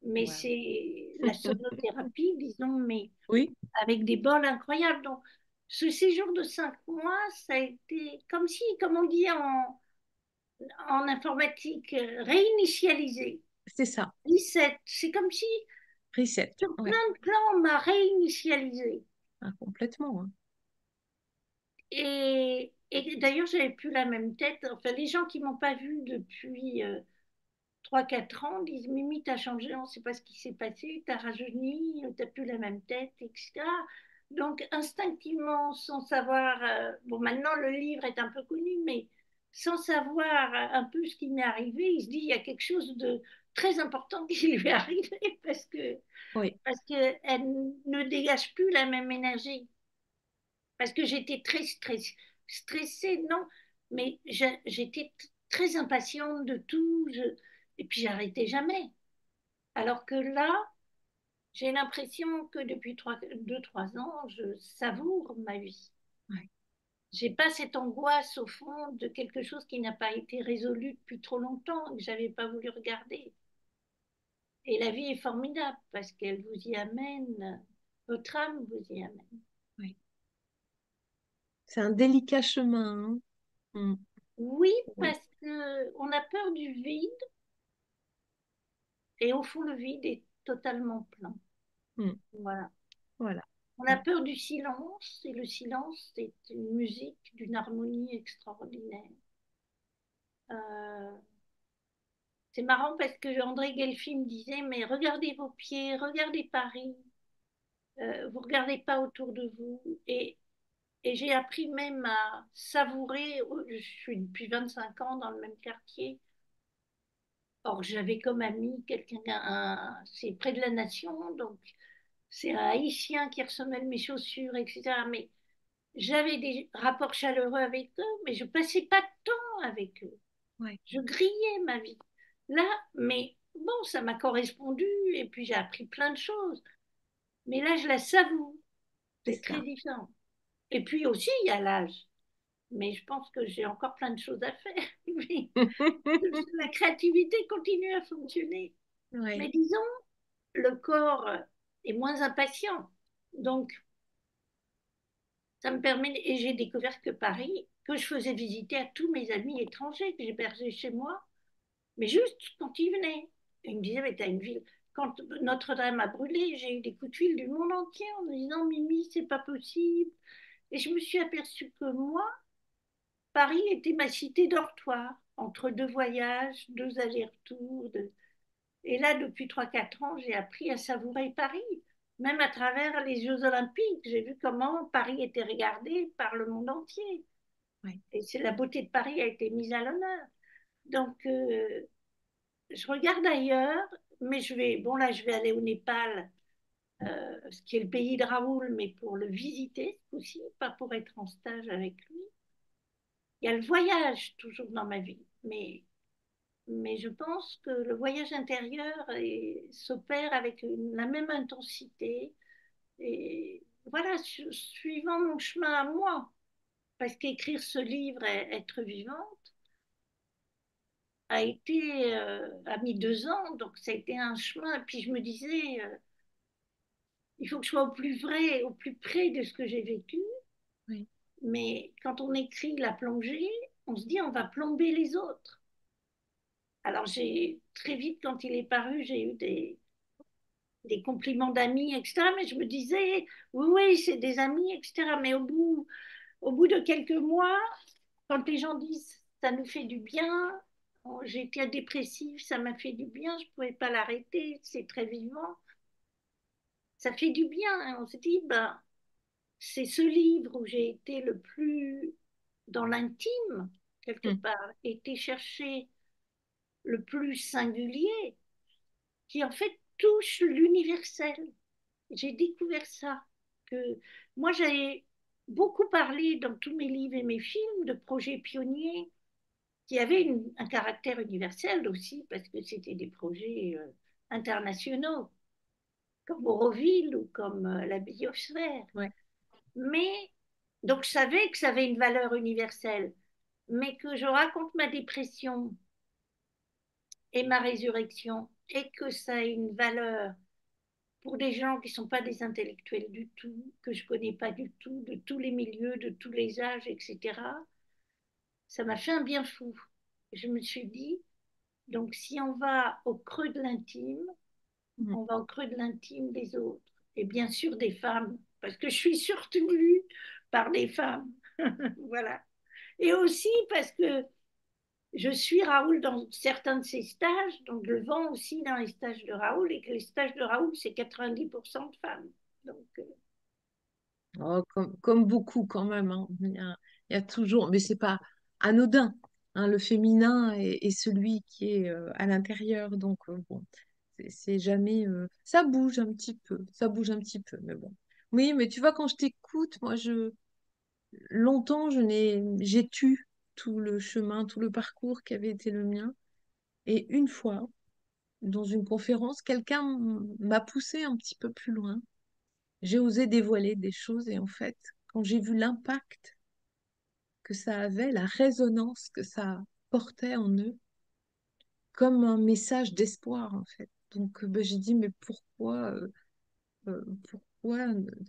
Mais Wow. c'est la sonothérapie, disons, mais Oui, avec des bols incroyables. Donc, ce séjour de 5 mois, ça a été comme si, comme on dit en informatique, réinitialisé. c'est ça. 17. C'est comme si, Reset. sur Ouais. plein de plans, on m'a réinitialisé. Ah, complètement, hein. Et d'ailleurs, j'avais plus la même tête. Enfin, les gens qui m'ont pas vue depuis 3-4 ans disent Mimi, t'as changé, on ne sait pas ce qui s'est passé, t'as rajeuni, t'as plus la même tête, etc. Donc, instinctivement, sans savoir, bon, maintenant le livre est un peu connu, mais sans savoir un peu ce qui m'est arrivé, il se dit il y a quelque chose de très important qui lui est arrivé Oui, parce que elle ne dégage plus la même énergie. Parce que j'étais très stressée, non, mais j'étais très impatiente de tout, et puis j'arrêtais jamais. Alors que là, j'ai l'impression que depuis 2-3 ans, je savoure ma vie. ouais, J'ai pas cette angoisse au fond de quelque chose qui n'a pas été résolu depuis trop longtemps, que j'avais pas voulu regarder. Et la vie est formidable parce qu'elle vous y amène, votre âme vous y amène. ouais. C'est un délicat chemin, hein. Mm. Oui, Oui. parce que on a peur du vide. Et au fond, le vide est totalement plein. Mm. Voilà. Voilà. On a Mm. peur du silence, et le silence, c'est une musique d'une harmonie extraordinaire. Euh, c'est marrant parce que André Gelfi me disait, mais regardez vos pieds, regardez Paris, vous regardez pas autour de vous. Et j'ai appris même à savourer, je suis depuis 25 ans dans le même quartier. Or, j'avais comme ami quelqu'un, c'est près de la Nation, donc c'est un Haïtien qui ressemelle mes chaussures, etc. Mais j'avais des rapports chaleureux avec eux, mais je passais pas de temps avec eux. Ouais, Je grillais ma vie. Là, mais bon, ça m'a correspondu et puis j'ai appris plein de choses. Mais là, je la savoure. c'est C'est très ça. différent. Et puis aussi, il y a l'âge. Mais je pense que j'ai encore plein de choses à faire. Mais la créativité continue à fonctionner. Mais Ouais. disons, le corps est moins impatient. Donc, ça me permet, et j'ai découvert que Paris, que je faisais visiter à tous mes amis étrangers que j'hébergeais chez moi, mais juste quand ils venaient. Et ils me disaient, mais t'as une ville. Quand Notre-Dame a brûlé, j'ai eu des coups de fil du monde entier en me disant, Mimi, c'est pas possible. Et je me suis aperçue que moi, Paris était ma cité dortoir, entre 2 voyages, 2 allers-retours. Et là, depuis 3-4 ans, j'ai appris à savourer Paris, même à travers les Jeux Olympiques. J'ai vu comment Paris était regardé par le monde entier. Ouais. Et c'est la beauté de Paris a été mise à l'honneur. Donc, je regarde ailleurs, mais bon là, je vais aller au Népal, ce qui est le pays de Raoul, mais pour le visiter aussi, pas pour être en stage avec lui. Il y a le voyage toujours dans ma vie, mais je pense que le voyage intérieur s'opère avec la même intensité. Et voilà, suivant mon chemin à moi. Parce qu'écrire ce livre, Être vivante, a mis 2 ans, donc ça a été un chemin. Et puis je me disais, il faut que je sois au plus vrai, au plus près de ce que j'ai vécu. Oui. Mais quand on écrit la plongée, on se dit, on va plomber les autres. Alors j'ai très vite, quand il est paru, j'ai eu des compliments d'amis, etc. Mais je me disais, oui, oui, c'est des amis, etc. Mais au bout de quelques mois, quand les gens disent, ça nous fait du bien, oh, j'ai été dépressive, ça m'a fait du bien, je ne pouvais pas l'arrêter, c'est très vivant, ça fait du bien. On s'est dit, ben, c'est ce livre où j'ai été le plus dans l'intime, quelque Mm. part, été chercher le plus singulier, qui en fait touche l'universel. J'ai découvert ça, que moi j'avais beaucoup parlé dans tous mes livres et mes films de projets pionniers qui avaient un caractère universel aussi, parce que c'était des projets internationaux, comme Auroville ou comme la biosphère. Ouais. Mais, donc je savais que ça avait une valeur universelle, mais que je raconte ma dépression et ma résurrection, et que ça a une valeur pour des gens qui ne sont pas des intellectuels du tout, que je ne connais pas du tout, de tous les milieux, de tous les âges, etc., ça m'a fait un bien fou. Je me suis dit, donc si on va au creux de l'intime, Mhm. on va au creux de l'intime des autres, et bien sûr des femmes, parce que je suis surtout lue par des femmes. Voilà. Et aussi parce que je suis Raoul dans certains de ses stages, donc je le vends aussi dans les stages de Raoul, et que les stages de Raoul, c'est 90% de femmes. Donc, Oh, comme beaucoup quand même, hein. Il y a toujours, mais c'est pas anodin, hein. Le féminin est celui qui est à l'intérieur, donc bon, c'est jamais. Ça bouge un petit peu, ça bouge un petit peu, mais bon. Oui, mais tu vois, quand je t'écoute, moi, longtemps, j'ai tu tout le chemin, tout le parcours qui avait été le mien, et une fois, dans une conférence, quelqu'un m'a poussé un petit peu plus loin. J'ai osé dévoiler des choses et en fait, quand j'ai vu l'impact que ça avait, la résonance que ça portait en eux, comme un message d'espoir en fait. Donc ben, j'ai dit, mais pourquoi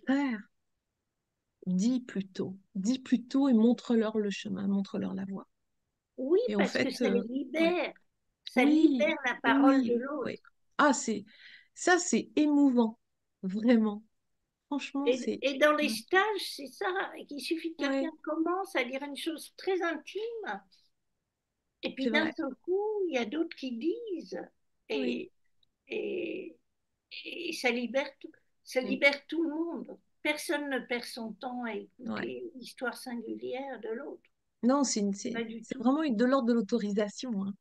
faire? Dis plutôt et montre-leur le chemin, montre-leur la voie. oui, Et en parce que fait, ça les ouais, libère. Ça oui, libère la parole de oui, oui. l'autre. Ah, ça, c'est émouvant, vraiment. Franchement, Et dans les stages, c'est ça. Il suffit que quelqu'un ouais, commence à dire une chose très intime, et puis c'est d'un vrai, seul coup, il y a d'autres qui disent, oui. et, et, et ça Mm. libère tout le monde. Personne ne perd son temps à Ouais. écouter l'histoire singulière de l'autre. Non, Pas du c'est tout. vraiment de l'ordre de l'autorisation, hein.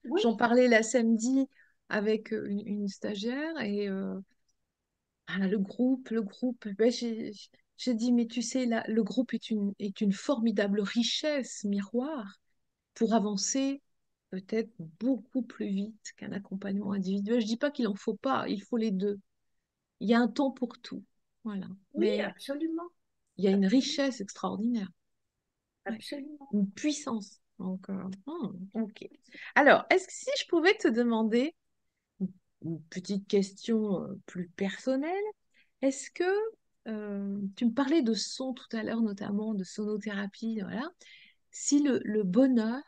Oui, J'en parlais la samedi avec une stagiaire et le groupe, ben, j'ai dit, mais tu sais, là, le groupe est une formidable richesse miroir pour avancer peut-être beaucoup plus vite qu'un accompagnement individuel. Je dis pas qu'il en faut pas, il faut les deux. Il y a un temps pour tout. Voilà. oui, Mais absolument. il y a une Absolument. richesse extraordinaire. Ouais. Absolument. Une puissance. Donc, ok. Alors, est-ce que si je pouvais te demander une petite question plus personnelle, est-ce que tu me parlais de son tout à l'heure, notamment de sonothérapie, voilà. Si le bonheur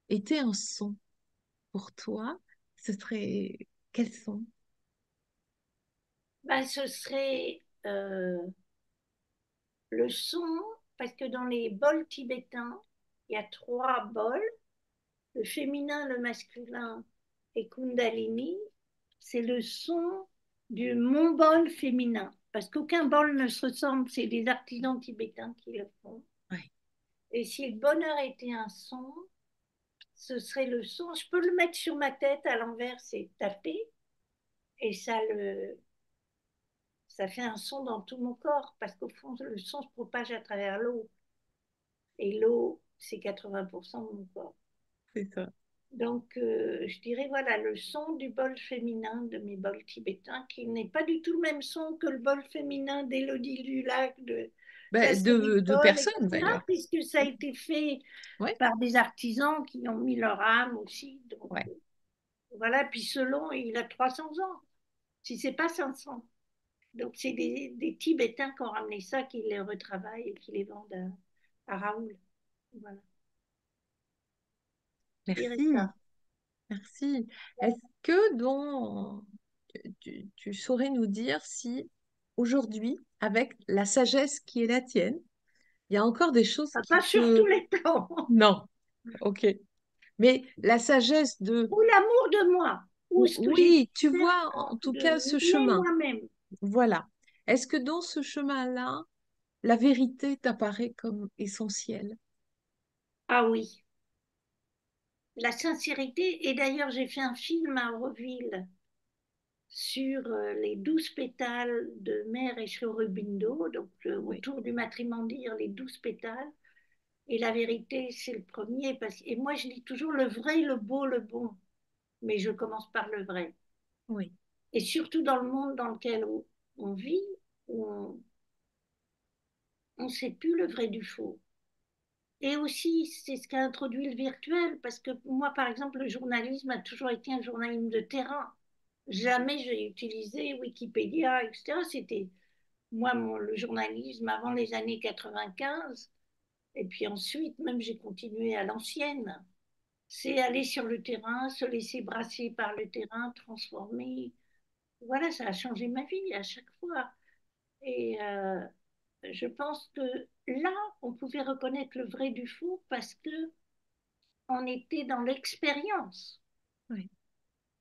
était un son pour toi, ce serait quel son? Ben, ce serait le son, parce que dans les bols tibétains, il y a trois bols, le féminin, le masculin et Kundalini. C'est le son du mon bol féminin, parce qu'aucun bol ne se ressemble, c'est des artisans tibétains qui le font. Ouais, Et si le bonheur était un son, ce serait le son. Je peux le mettre sur ma tête à l'envers, c'est taper, et ça fait un son dans tout mon corps, parce qu'au fond, le son se propage à travers l'eau. Et l'eau, c'est 80% de mon corps. c'est ça. Donc, je dirais, voilà, le son du bol féminin de mes bols tibétains, qui n'est pas du tout le même son que le bol féminin d'Élodie du Lac, de sa Ben, série de de bols, personnes etc., d'ailleurs. puisque ça a été fait Ouais, par des artisans qui ont mis leur âme aussi. Donc, ouais. voilà, puis selon, il a 300 ans, si c'est pas 500. Donc, c'est des Tibétains qui ont ramené ça, qui les retravaillent et qui les vendent à Raoul. Voilà, je dirais ça. Merci, merci. Est-ce que tu saurais nous dire si aujourd'hui, avec la sagesse qui est la tienne, il y a encore des choses Pas qui sur tous te... les plans. Non, ok. Mais la sagesse de... Ou l'amour de moi, ou ce que j'ai pu Oui, tu faire vois, en tout de cas, ce m'aimer chemin. moi-même. Voilà. Est-ce que dans ce chemin-là, la vérité t'apparaît comme essentielle? Ah oui, la sincérité. Et d'ailleurs, j'ai fait un film à Auroville sur les 12 pétales de Mère et Aurobindo, donc Oui, autour du matrimoine, dire les 12 pétales. Et la vérité, c'est le premier. Et moi, je dis toujours le vrai, le beau, le bon. Mais je commence par le vrai. oui, Et surtout dans le monde dans lequel on vit, où on ne sait plus le vrai du faux. Et aussi, c'est ce qu'a introduit le virtuel, parce que moi, par exemple, le journalisme a toujours été un journalisme de terrain. Jamais j'ai utilisé Wikipédia, etc. C'était moi, le journalisme avant les années 95, et puis ensuite, même j'ai continué à l'ancienne. C'est aller sur le terrain, se laisser brasser par le terrain, transformer. Voilà, ça a changé ma vie à chaque fois. Et je pense que là, on pouvait reconnaître le vrai du faux parce que on était dans l'expérience oui.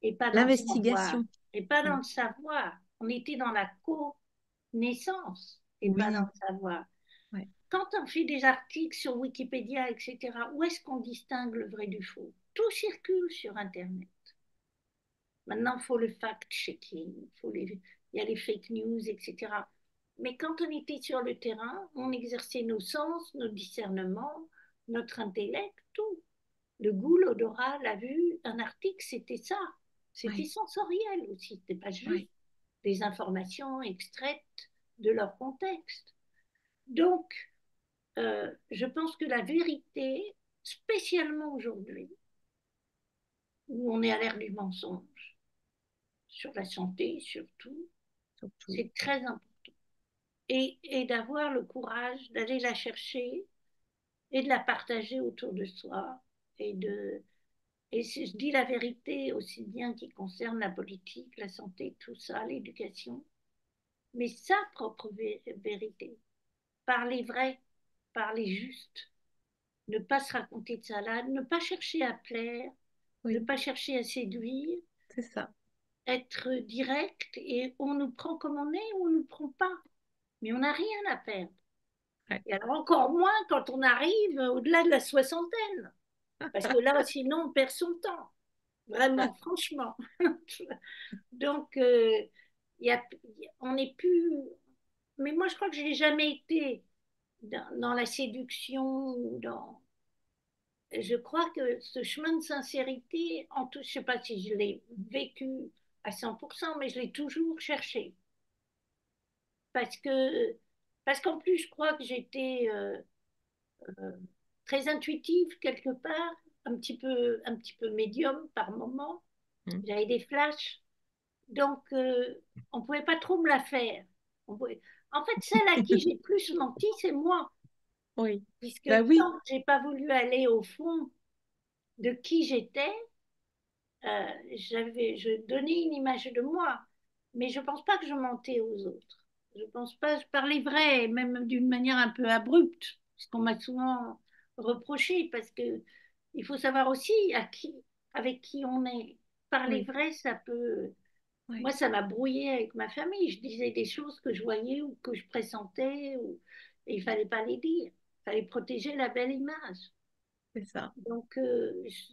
et pas dans le savoir. L'investigation. Et pas dans Mm. le savoir. On était dans la connaissance et pas dans Oui, le savoir. ouais, Quand on fait des articles sur Wikipédia, etc., où est-ce qu'on distingue le vrai du faux? Tout circule sur Internet. Maintenant, il faut le fact-checking, il y a les fake news, etc. Mais quand on était sur le terrain, on exerçait nos sens, nos discernements, notre intellect, tout. Le goût, l'odorat, la vue, un article, c'était ça. C'était ouais, sensoriel aussi, c'était pas ouais, juste des informations extraites de leur contexte. Donc, je pense que la vérité, spécialement aujourd'hui, où on est à l'ère du mensonge, sur la santé surtout, surtout. c'est très important. Et d'avoir le courage d'aller la chercher et de la partager autour de soi. Et si je dis la vérité, aussi bien qui concerne la politique, la santé, tout ça, l'éducation, mais sa propre vérité. Parler vrai, parler juste, ne pas se raconter de salade, ne pas chercher à plaire, ne Oui, pas chercher à séduire, c'est ça. être direct et on nous prend comme on est ou on ne nous prend pas. Mais on n'a rien à perdre. Ouais. Et alors encore moins quand on arrive au-delà de la soixantaine, parce que là, sinon, on perd son temps. Vraiment, franchement. Donc, y a, on n'est plus... Mais moi, je crois que je n'ai jamais été dans la séduction ou dans... Je crois que ce chemin de sincérité, en tout, je ne sais pas si je l'ai vécu à 100%, mais je l'ai toujours cherché. Parce que, parce qu'en plus, je crois que j'étais très intuitive quelque part, un petit peu médium par moment. Mm. J'avais des flashs, donc on ne pouvait pas trop me la faire. En fait, celle à qui j'ai plus menti, c'est moi, Oui, puisque bah oui, tant que j'ai pas voulu aller au fond de qui j'étais, je donnais une image de moi, mais je pense pas que je mentais aux autres. Je pense pas, je parlais vrai, même d'une manière un peu abrupte, ce qu'on m'a souvent reproché, parce que il faut savoir aussi avec qui on est. Parler oui, vrai, ça peut. ouais, Moi, ça m'a brouillé avec ma famille. Je disais des choses que je voyais ou que je pressentais, et il fallait pas les dire. Il fallait protéger la belle image. c'est ça. Donc,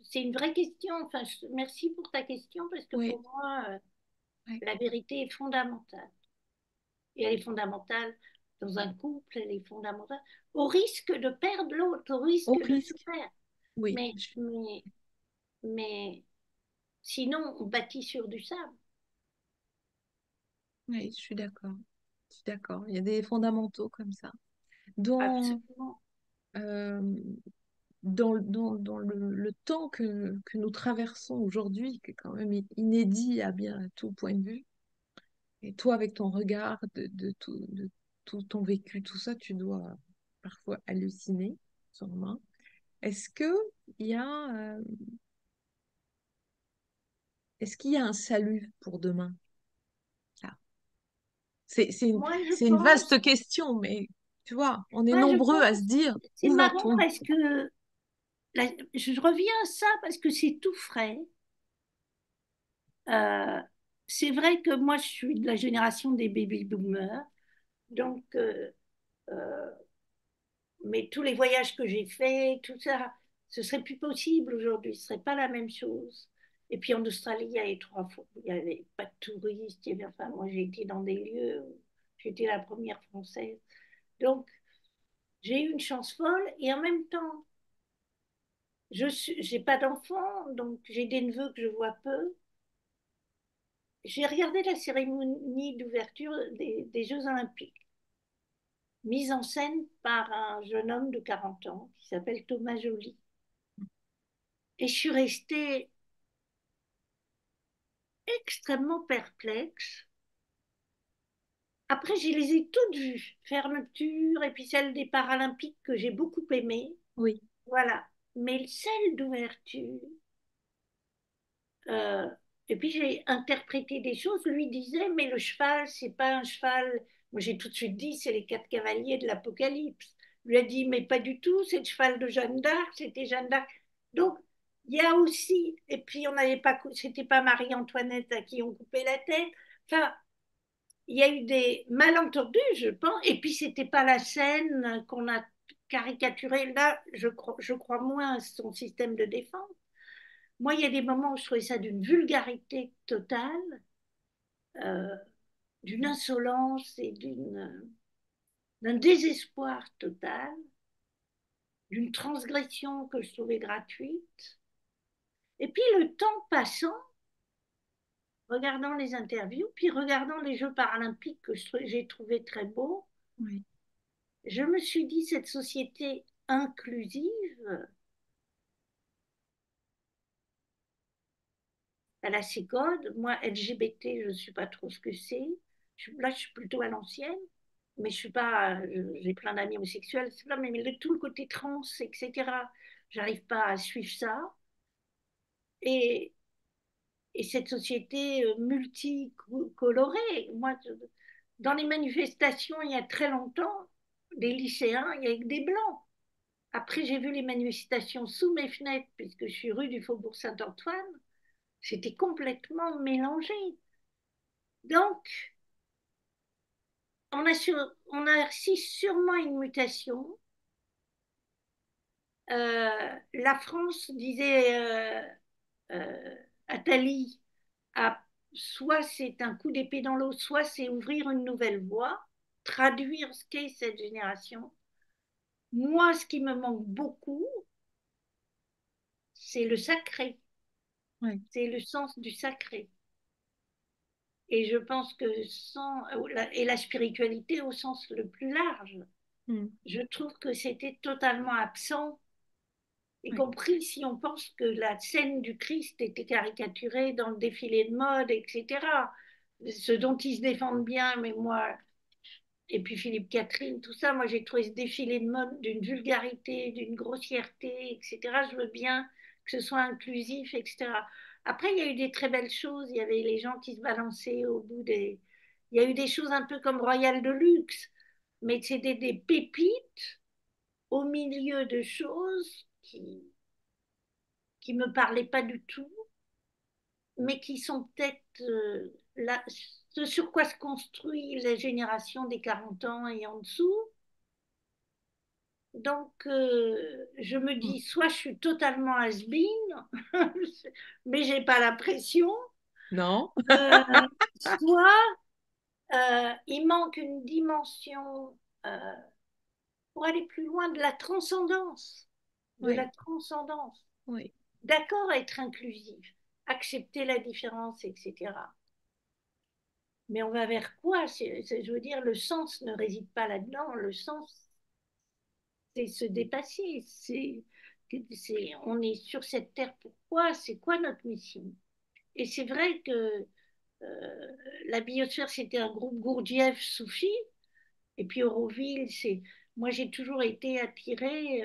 c'est une vraie question. Enfin, merci pour ta question parce que Oui, pour moi, ouais. la vérité est fondamentale. Et elle est fondamentale dans un couple, elle est fondamentale au risque de perdre l'autre, au Au risque de tout risque. perdre. Oui, Mais, mais, mais sinon, on bâtit sur du sable. oui, je suis d'accord. Je suis d'accord. Il y a des fondamentaux comme ça. Dans, Absolument. euh, dans le temps que nous traversons aujourd'hui, qui est quand même inédit à bien à tout point de vue, et toi, avec ton regard de tout ton vécu, tout ça, tu dois parfois halluciner, sûrement. Est-ce que il y a, est-ce qu'il y a un salut pour demain? Ah, Moi, je c'est une pense, vaste question, mais tu vois, on est moi, je nombreux à se pense, dire, c'est où marrant va-t-on? parce que je reviens à ça parce que c'est tout frais. Euh, c'est vrai que moi, je suis de la génération des baby boomers, donc, euh, mais tous les voyages que j'ai faits, tout ça, ce serait plus possible aujourd'hui, ce serait pas la même chose. Et puis en Australie, il y avait 3 fois, il n'y avait pas de touristes. Enfin, moi, j'ai été dans des lieux où j'étais la première française. Donc, j'ai eu une chance folle et en même temps, j'ai pas d'enfants, donc j'ai des neveux que je vois peu. J'ai regardé la cérémonie d'ouverture des Jeux Olympiques, mise en scène par un jeune homme de 40 ans qui s'appelle Thomas Joly. Et je suis restée extrêmement perplexe. Après, je les ai toutes vues, fermeture et puis celle des Paralympiques que j'ai beaucoup aimée. Oui, Voilà. Mais celle d'ouverture, euh, et puis j'ai interprété des choses. Lui disait, mais le cheval, c'est pas un cheval. Moi, j'ai tout de suite dit, c'est les 4 cavaliers de l'Apocalypse. Lui a dit, mais pas du tout, c'est le cheval de Jeanne d'Arc, c'était Jeanne d'Arc. Donc, il y a aussi, et puis on n'avait pas, c'était pas Marie-Antoinette à qui on coupait la tête. Enfin, il y a eu des malentendus, je pense, et puis c'était pas la scène qu'on a caricaturée. Là, je crois moins à son système de défense. Moi, il y a des moments où je trouvais ça d'une vulgarité totale, euh, d'une insolence et d'un désespoir total, d'une transgression que je trouvais gratuite. Et puis le temps passant, regardant les interviews, puis regardant les Jeux paralympiques que j'ai trouvé très beaux, oui, je me suis dit, cette société inclusive, elle a ses codes. Moi, LGBT, je ne sais pas trop ce que c'est. Là, je suis plutôt à l'ancienne, mais je suis pas. J'ai plein d'amis homosexuels, c'est pas, mais tout le côté trans, etc. J'arrive pas à suivre ça. Et, et cette société multicolorée, moi, dans les manifestations, il y a très longtemps, des lycéens, il y avait que des blancs. Après, j'ai vu les manifestations sous mes fenêtres, puisque je suis rue du Faubourg Saint-Antoine. C'était complètement mélangé. Donc, on a réussi sûrement une mutation. La France, disait Attali, soit c'est un coup d'épée dans l'eau, soit c'est ouvrir une nouvelle voie, traduire ce qu'est cette génération. Moi, ce qui me manque beaucoup, c'est le sacré, oui. c'est le sens du sacré. Et je pense que et la spiritualité au sens le plus large, Mm. je trouve que c'était totalement absent, y Oui, compris si on pense que la scène du Christ était caricaturée dans le défilé de mode, etc. Ce dont ils se défendent bien, mais moi, et puis Philippe Catherine, tout ça, moi j'ai trouvé ce défilé de mode d'une vulgarité, d'une grossièreté, etc. Je veux bien que ce soit inclusif, etc. Après, il y a eu des très belles choses. Il y avait les gens qui se balançaient au bout des. Il y a eu des choses un peu comme Royal de Luxe, mais c'était des pépites au milieu de choses qui me parlaient pas du tout, mais qui sont peut-être ce sur quoi se construit la génération des 40 ans et en dessous. Donc, je me mm. dis, soit je suis totalement has-been, mais j'ai pas la pression, Non? euh, soit il manque une dimension euh, pour aller plus loin de la transcendance, de la Oui, transcendance. oui, D'accord à être inclusif, accepter la différence, etc. Mais on va vers quoi? Je veux dire, le sens ne réside pas là-dedans. Le sens, c'est se dépasser. On est sur cette terre pourquoi? C'est quoi notre mission? Et c'est vrai que la biosphère, c'était un groupe Gurdjieff-Soufi. Et puis Auroville, moi j'ai toujours été attirée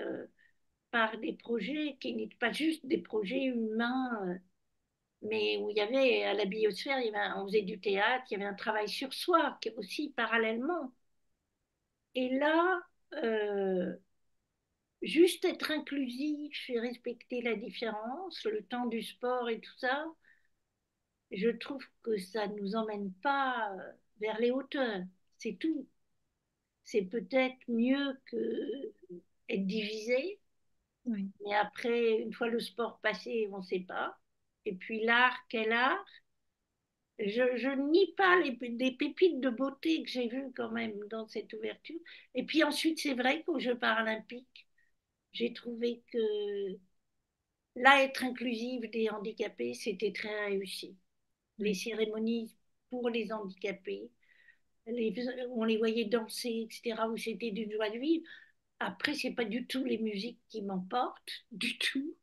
par des projets qui n'étaient pas juste des projets humains, mais où il y avait à la biosphère, on faisait du théâtre, il y avait un travail sur soi qui aussi parallèlement. Et là, euh, juste être inclusif et respecter la différence, le temps du sport et tout ça, je trouve que ça ne nous emmène pas vers les hauteurs. C'est tout. C'est peut-être mieux que être divisé, oui. mais après, une fois le sport passé, on ne sait pas. Et puis l'art, quel art? Je nie pas des pépites de beauté que j'ai vues quand même dans cette ouverture. Et puis ensuite, c'est vrai qu'aux Jeux paralympiques, j'ai trouvé que là, être inclusive des handicapés, c'était très réussi. Les Oui, cérémonies pour les handicapés, on les voyait danser, etc., où c'était d'une joie de vivre. Après, c'est pas du tout les musiques qui m'emportent, du tout.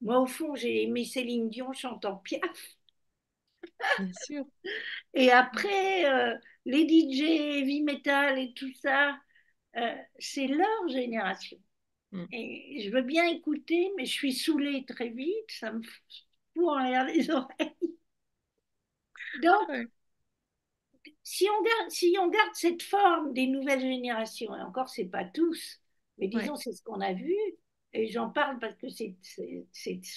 Moi, au fond, j'ai aimé Céline Dion chantant Piaf. bien sûr. Et après, les DJ heavy metal et tout ça, c'est leur génération. Mm. Et je veux bien écouter, mais je suis saoulée très vite, ça me fout en l'air les oreilles. Donc, Ouais, si on garde cette forme des nouvelles générations, et encore, c'est pas tous, mais ouais, disons, c'est ce qu'on a vu, et j'en parle parce que c'est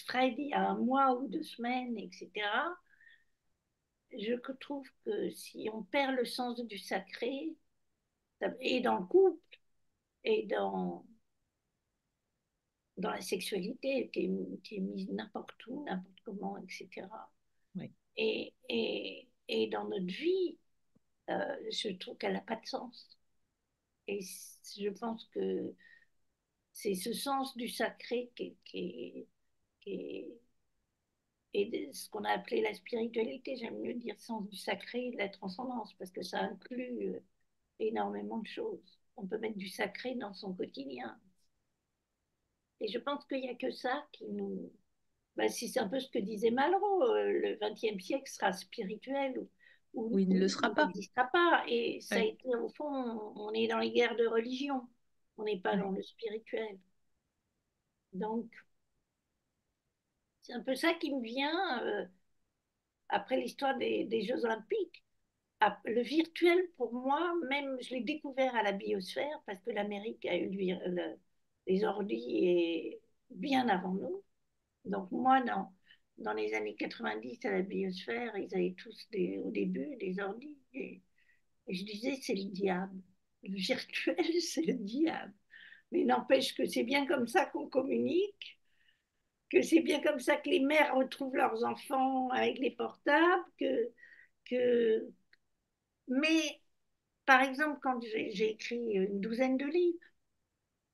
Fred il y a un mois ou 2 semaines, etc. Je trouve que si on perd le sens du sacré, et dans le couple, et dans la sexualité qui est mise n'importe où, n'importe comment, etc. ouais. Et dans notre vie, je trouve qu'elle n'a pas de sens. Et je pense que c'est ce sens du sacré qui est et ce qu'on a appelé la spiritualité. J'aime mieux dire sens du sacré et de la transcendance parce que ça inclut énormément de choses. On peut mettre du sacré dans son quotidien. Et je pense qu'il n'y a que ça qui nous... Bah, si c'est un peu ce que disait Malraux, le XXe siècle sera spirituel Ou il ne le sera ou pas. n'existera pas. Et ça a Ouais, été, au fond, on est dans les guerres de religion. On n'est pas ouais. dans le spirituel. Donc, c'est un peu ça qui me vient après l'histoire des Jeux Olympiques. Ah, le virtuel, pour moi, même, je l'ai découvert à la biosphère parce que l'Amérique a eu les ordi et bien avant nous. Donc moi, dans les années 90 à la biosphère, ils avaient tous au début des ordi. Et je disais, c'est le diable. Le virtuel, c'est le diable. Mais n'empêche que c'est bien comme ça qu'on communique, que c'est bien comme ça que les mères retrouvent leurs enfants avec les portables, que... Mais par exemple, quand j'ai écrit une douzaine de livres,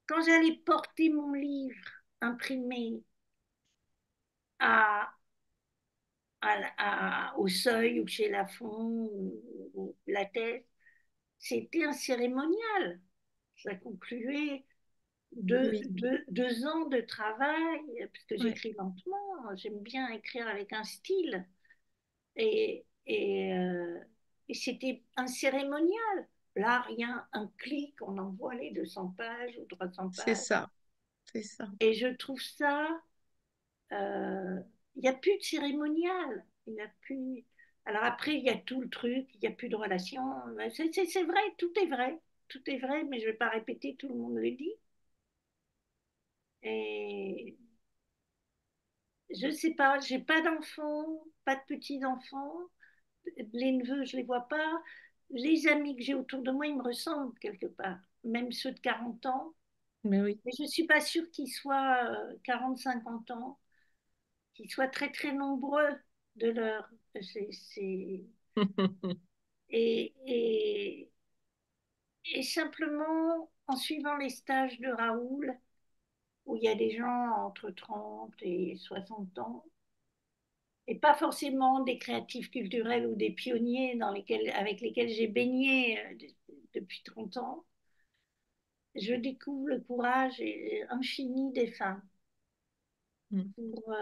quand j'allais porter mon livre imprimé à, au seuil ou chez Lafon ou la Thèse, c'était un cérémonial. Ça concluait Oui, 2 ans de travail, puisque ouais. j'écris lentement, j'aime bien écrire avec un style. Et c'était un cérémonial. Là, rien, un clic, on envoie les 200 pages ou 300 C'est pages. ça, c'est ça. Et je trouve ça, euh, il n'y a plus de cérémonial. Il n'y a plus. Alors après, il y a tout le truc, il n'y a plus de relation. C'est vrai, tout est vrai. Tout est vrai, mais je ne vais pas répéter, tout le monde le dit. Et je ne sais pas, j'ai pas d'enfants, pas de petits-enfants. Les neveux, je ne les vois pas. Les amis que j'ai autour de moi, ils me ressemblent quelque part, même ceux de 40 ans. Mais oui. Mais je ne suis pas sûre qu'ils soient 40, 50 ans, qu'ils soient très, très nombreux de leur... Et, et, et simplement, en suivant les stages de Raoul, où il y a des gens entre 30 et 60 ans, et pas forcément des créatifs culturels ou des pionniers avec lesquels j'ai baigné depuis 30 ans, je découvre le courage infini des femmes Mm. pour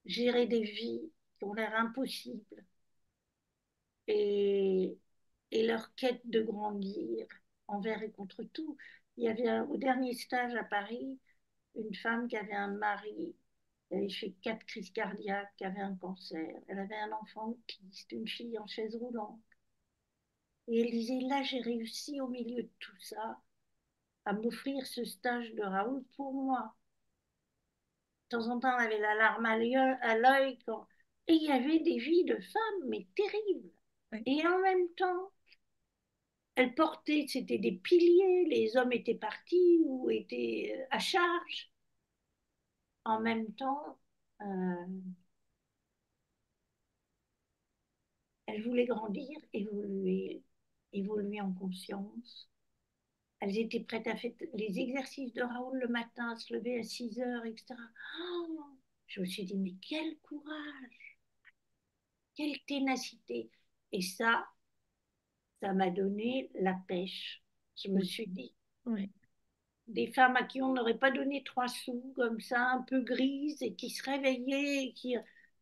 gérer des vies qui ont l'air impossibles et, et leur quête de grandir envers et contre tout. Il y avait au dernier stage à Paris une femme qui avait un mari qui avait fait 4 crises cardiaques, qui avait un cancer. Elle avait un enfant autiste, une fille en chaise roulante. Et elle disait, là, j'ai réussi au milieu de tout ça à m'offrir ce stage de Raoul pour moi. De temps en temps, elle avait la larme à l'œil. Et il y avait des vies de femmes, mais terribles. Ouais. Et en même temps, elle portait, c'était des piliers, les hommes étaient partis ou étaient à charge. En même temps, euh, elles voulaient grandir, évoluer, évoluer en conscience. Elles étaient prêtes à faire les exercices de Raoul le matin, à se lever à 6 heures, etc. Oh, je me suis dit, mais quel courage, quelle ténacité. Et ça m'a donné la pêche. Je me Oui, suis dit, oui, des femmes à qui on n'aurait pas donné 3 sous, comme ça, un peu grises, et qui se réveillaient, et qui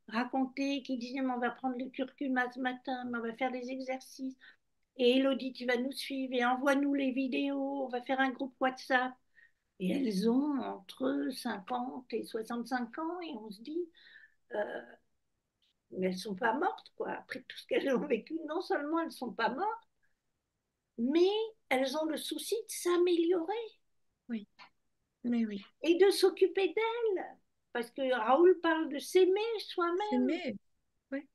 racontaient, qui disaient, mais on va prendre le curcuma ce matin, mais on va faire des exercices. Et Elodie, tu vas nous suivre et envoie-nous les vidéos, on va faire un groupe WhatsApp. Et elles ont entre 50 et 65 ans, et on se dit, euh, mais elles ne sont pas mortes, quoi. Après tout ce qu'elles ont vécu, non seulement elles ne sont pas mortes, mais elles ont le souci de s'améliorer oui, mais oui. et de s'occuper d'elles. Parce que Raoul parle de s'aimer soi-même, S'aimer, oui,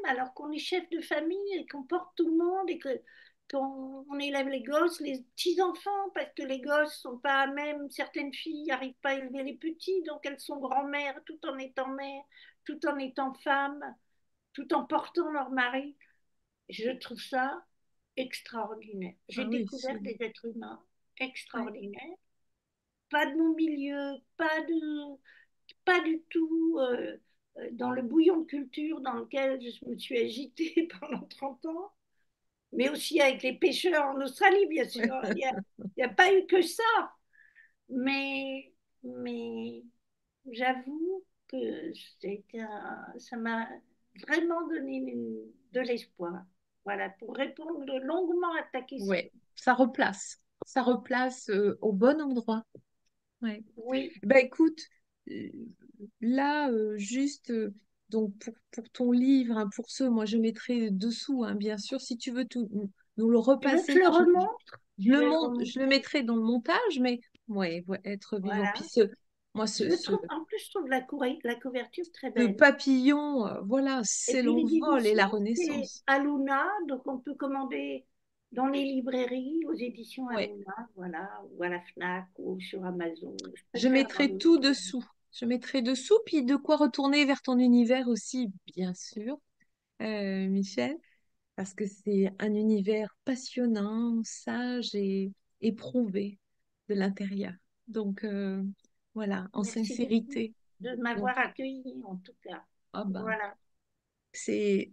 alors qu'on est chef de famille et qu'on porte tout le monde et que qu'on élève les gosses, les petits-enfants, parce que les gosses sont pas à même, certaines filles n'arrivent pas à élever les petits, donc elles sont grand-mères tout en étant mères, tout en étant femmes, tout en portant leur mari. Je trouve ça extraordinaire. J'ai ah oui, découvert des êtres humains ouais. extraordinaires, pas de mon milieu, pas du tout dans le bouillon de culture dans lequel je me suis agitée pendant 30 ans, mais aussi avec les pêcheurs en Australie, bien sûr. Il y a pas eu que ça, mais j'avoue que ça m'a vraiment donné de l'espoir. Voilà, pour répondre longuement à ta question. Ouais, ça replace au bon endroit. Ouais. Oui, Ben écoute, euh, là, juste, donc pour ton livre, hein, pour ceux, moi je mettrai dessous, hein, bien sûr, si tu veux nous le tu veux que repasser, je le là, remonte? je Je le vais le monte, je le remonter. mettrai dans le montage, mais ouais, ouais, être vivant. Puis Voilà. moi, Je trouve, en plus, je trouve la couverture très ce belle. papillon, voilà, Et c'est puis les l'envol et éditions, la c'est renaissance. Aluna, donc on peut commander dans les librairies, aux éditions Ouais. Aluna, voilà, ou à la Fnac, ou sur Amazon. Je Je préfère dans mettrai les tout librairies. dessous. Je mettrai dessous, puis de quoi retourner vers ton univers aussi, bien sûr, Michel, parce que c'est un univers passionnant, sage et éprouvé de l'intérieur. Donc, voilà, en Merci beaucoup sincérité. de Donc, m'avoir accueilli, en tout cas. ah ben, Voilà. c'est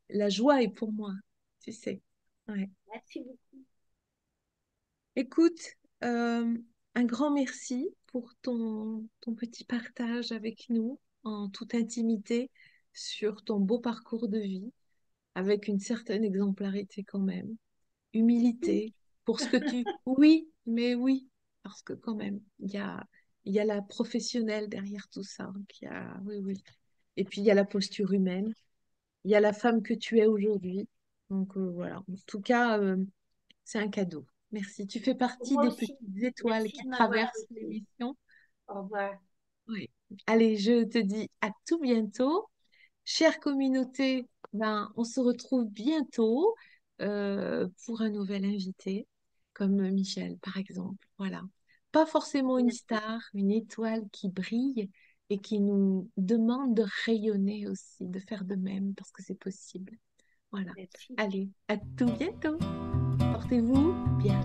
la joie est pour moi, tu sais. Ouais. Merci beaucoup. Écoute, euh, un grand merci pour ton petit partage avec nous en toute intimité sur ton beau parcours de vie, avec une certaine exemplarité quand même, humilité pour ce que tu... Oui, mais oui, parce que quand même, il y a la professionnelle derrière tout ça, oui, oui. Et puis il y a la posture humaine, il y a la femme que tu es aujourd'hui. Donc voilà, en tout cas, c'est un cadeau. Merci. Tu fais Pour partie moi des aussi. petites étoiles Merci qui de m'avoir traversent écouté. l'émission. Au revoir. Oui. Allez, je te dis à tout bientôt. Chère communauté, ben, on se retrouve bientôt pour un nouvel invité, comme Michel, par exemple. Voilà. Pas forcément une star, une étoile qui brille et qui nous demande de rayonner aussi, de faire de même, parce que c'est possible. Voilà. Merci. Allez, à tout bientôt. Portez-vous bien.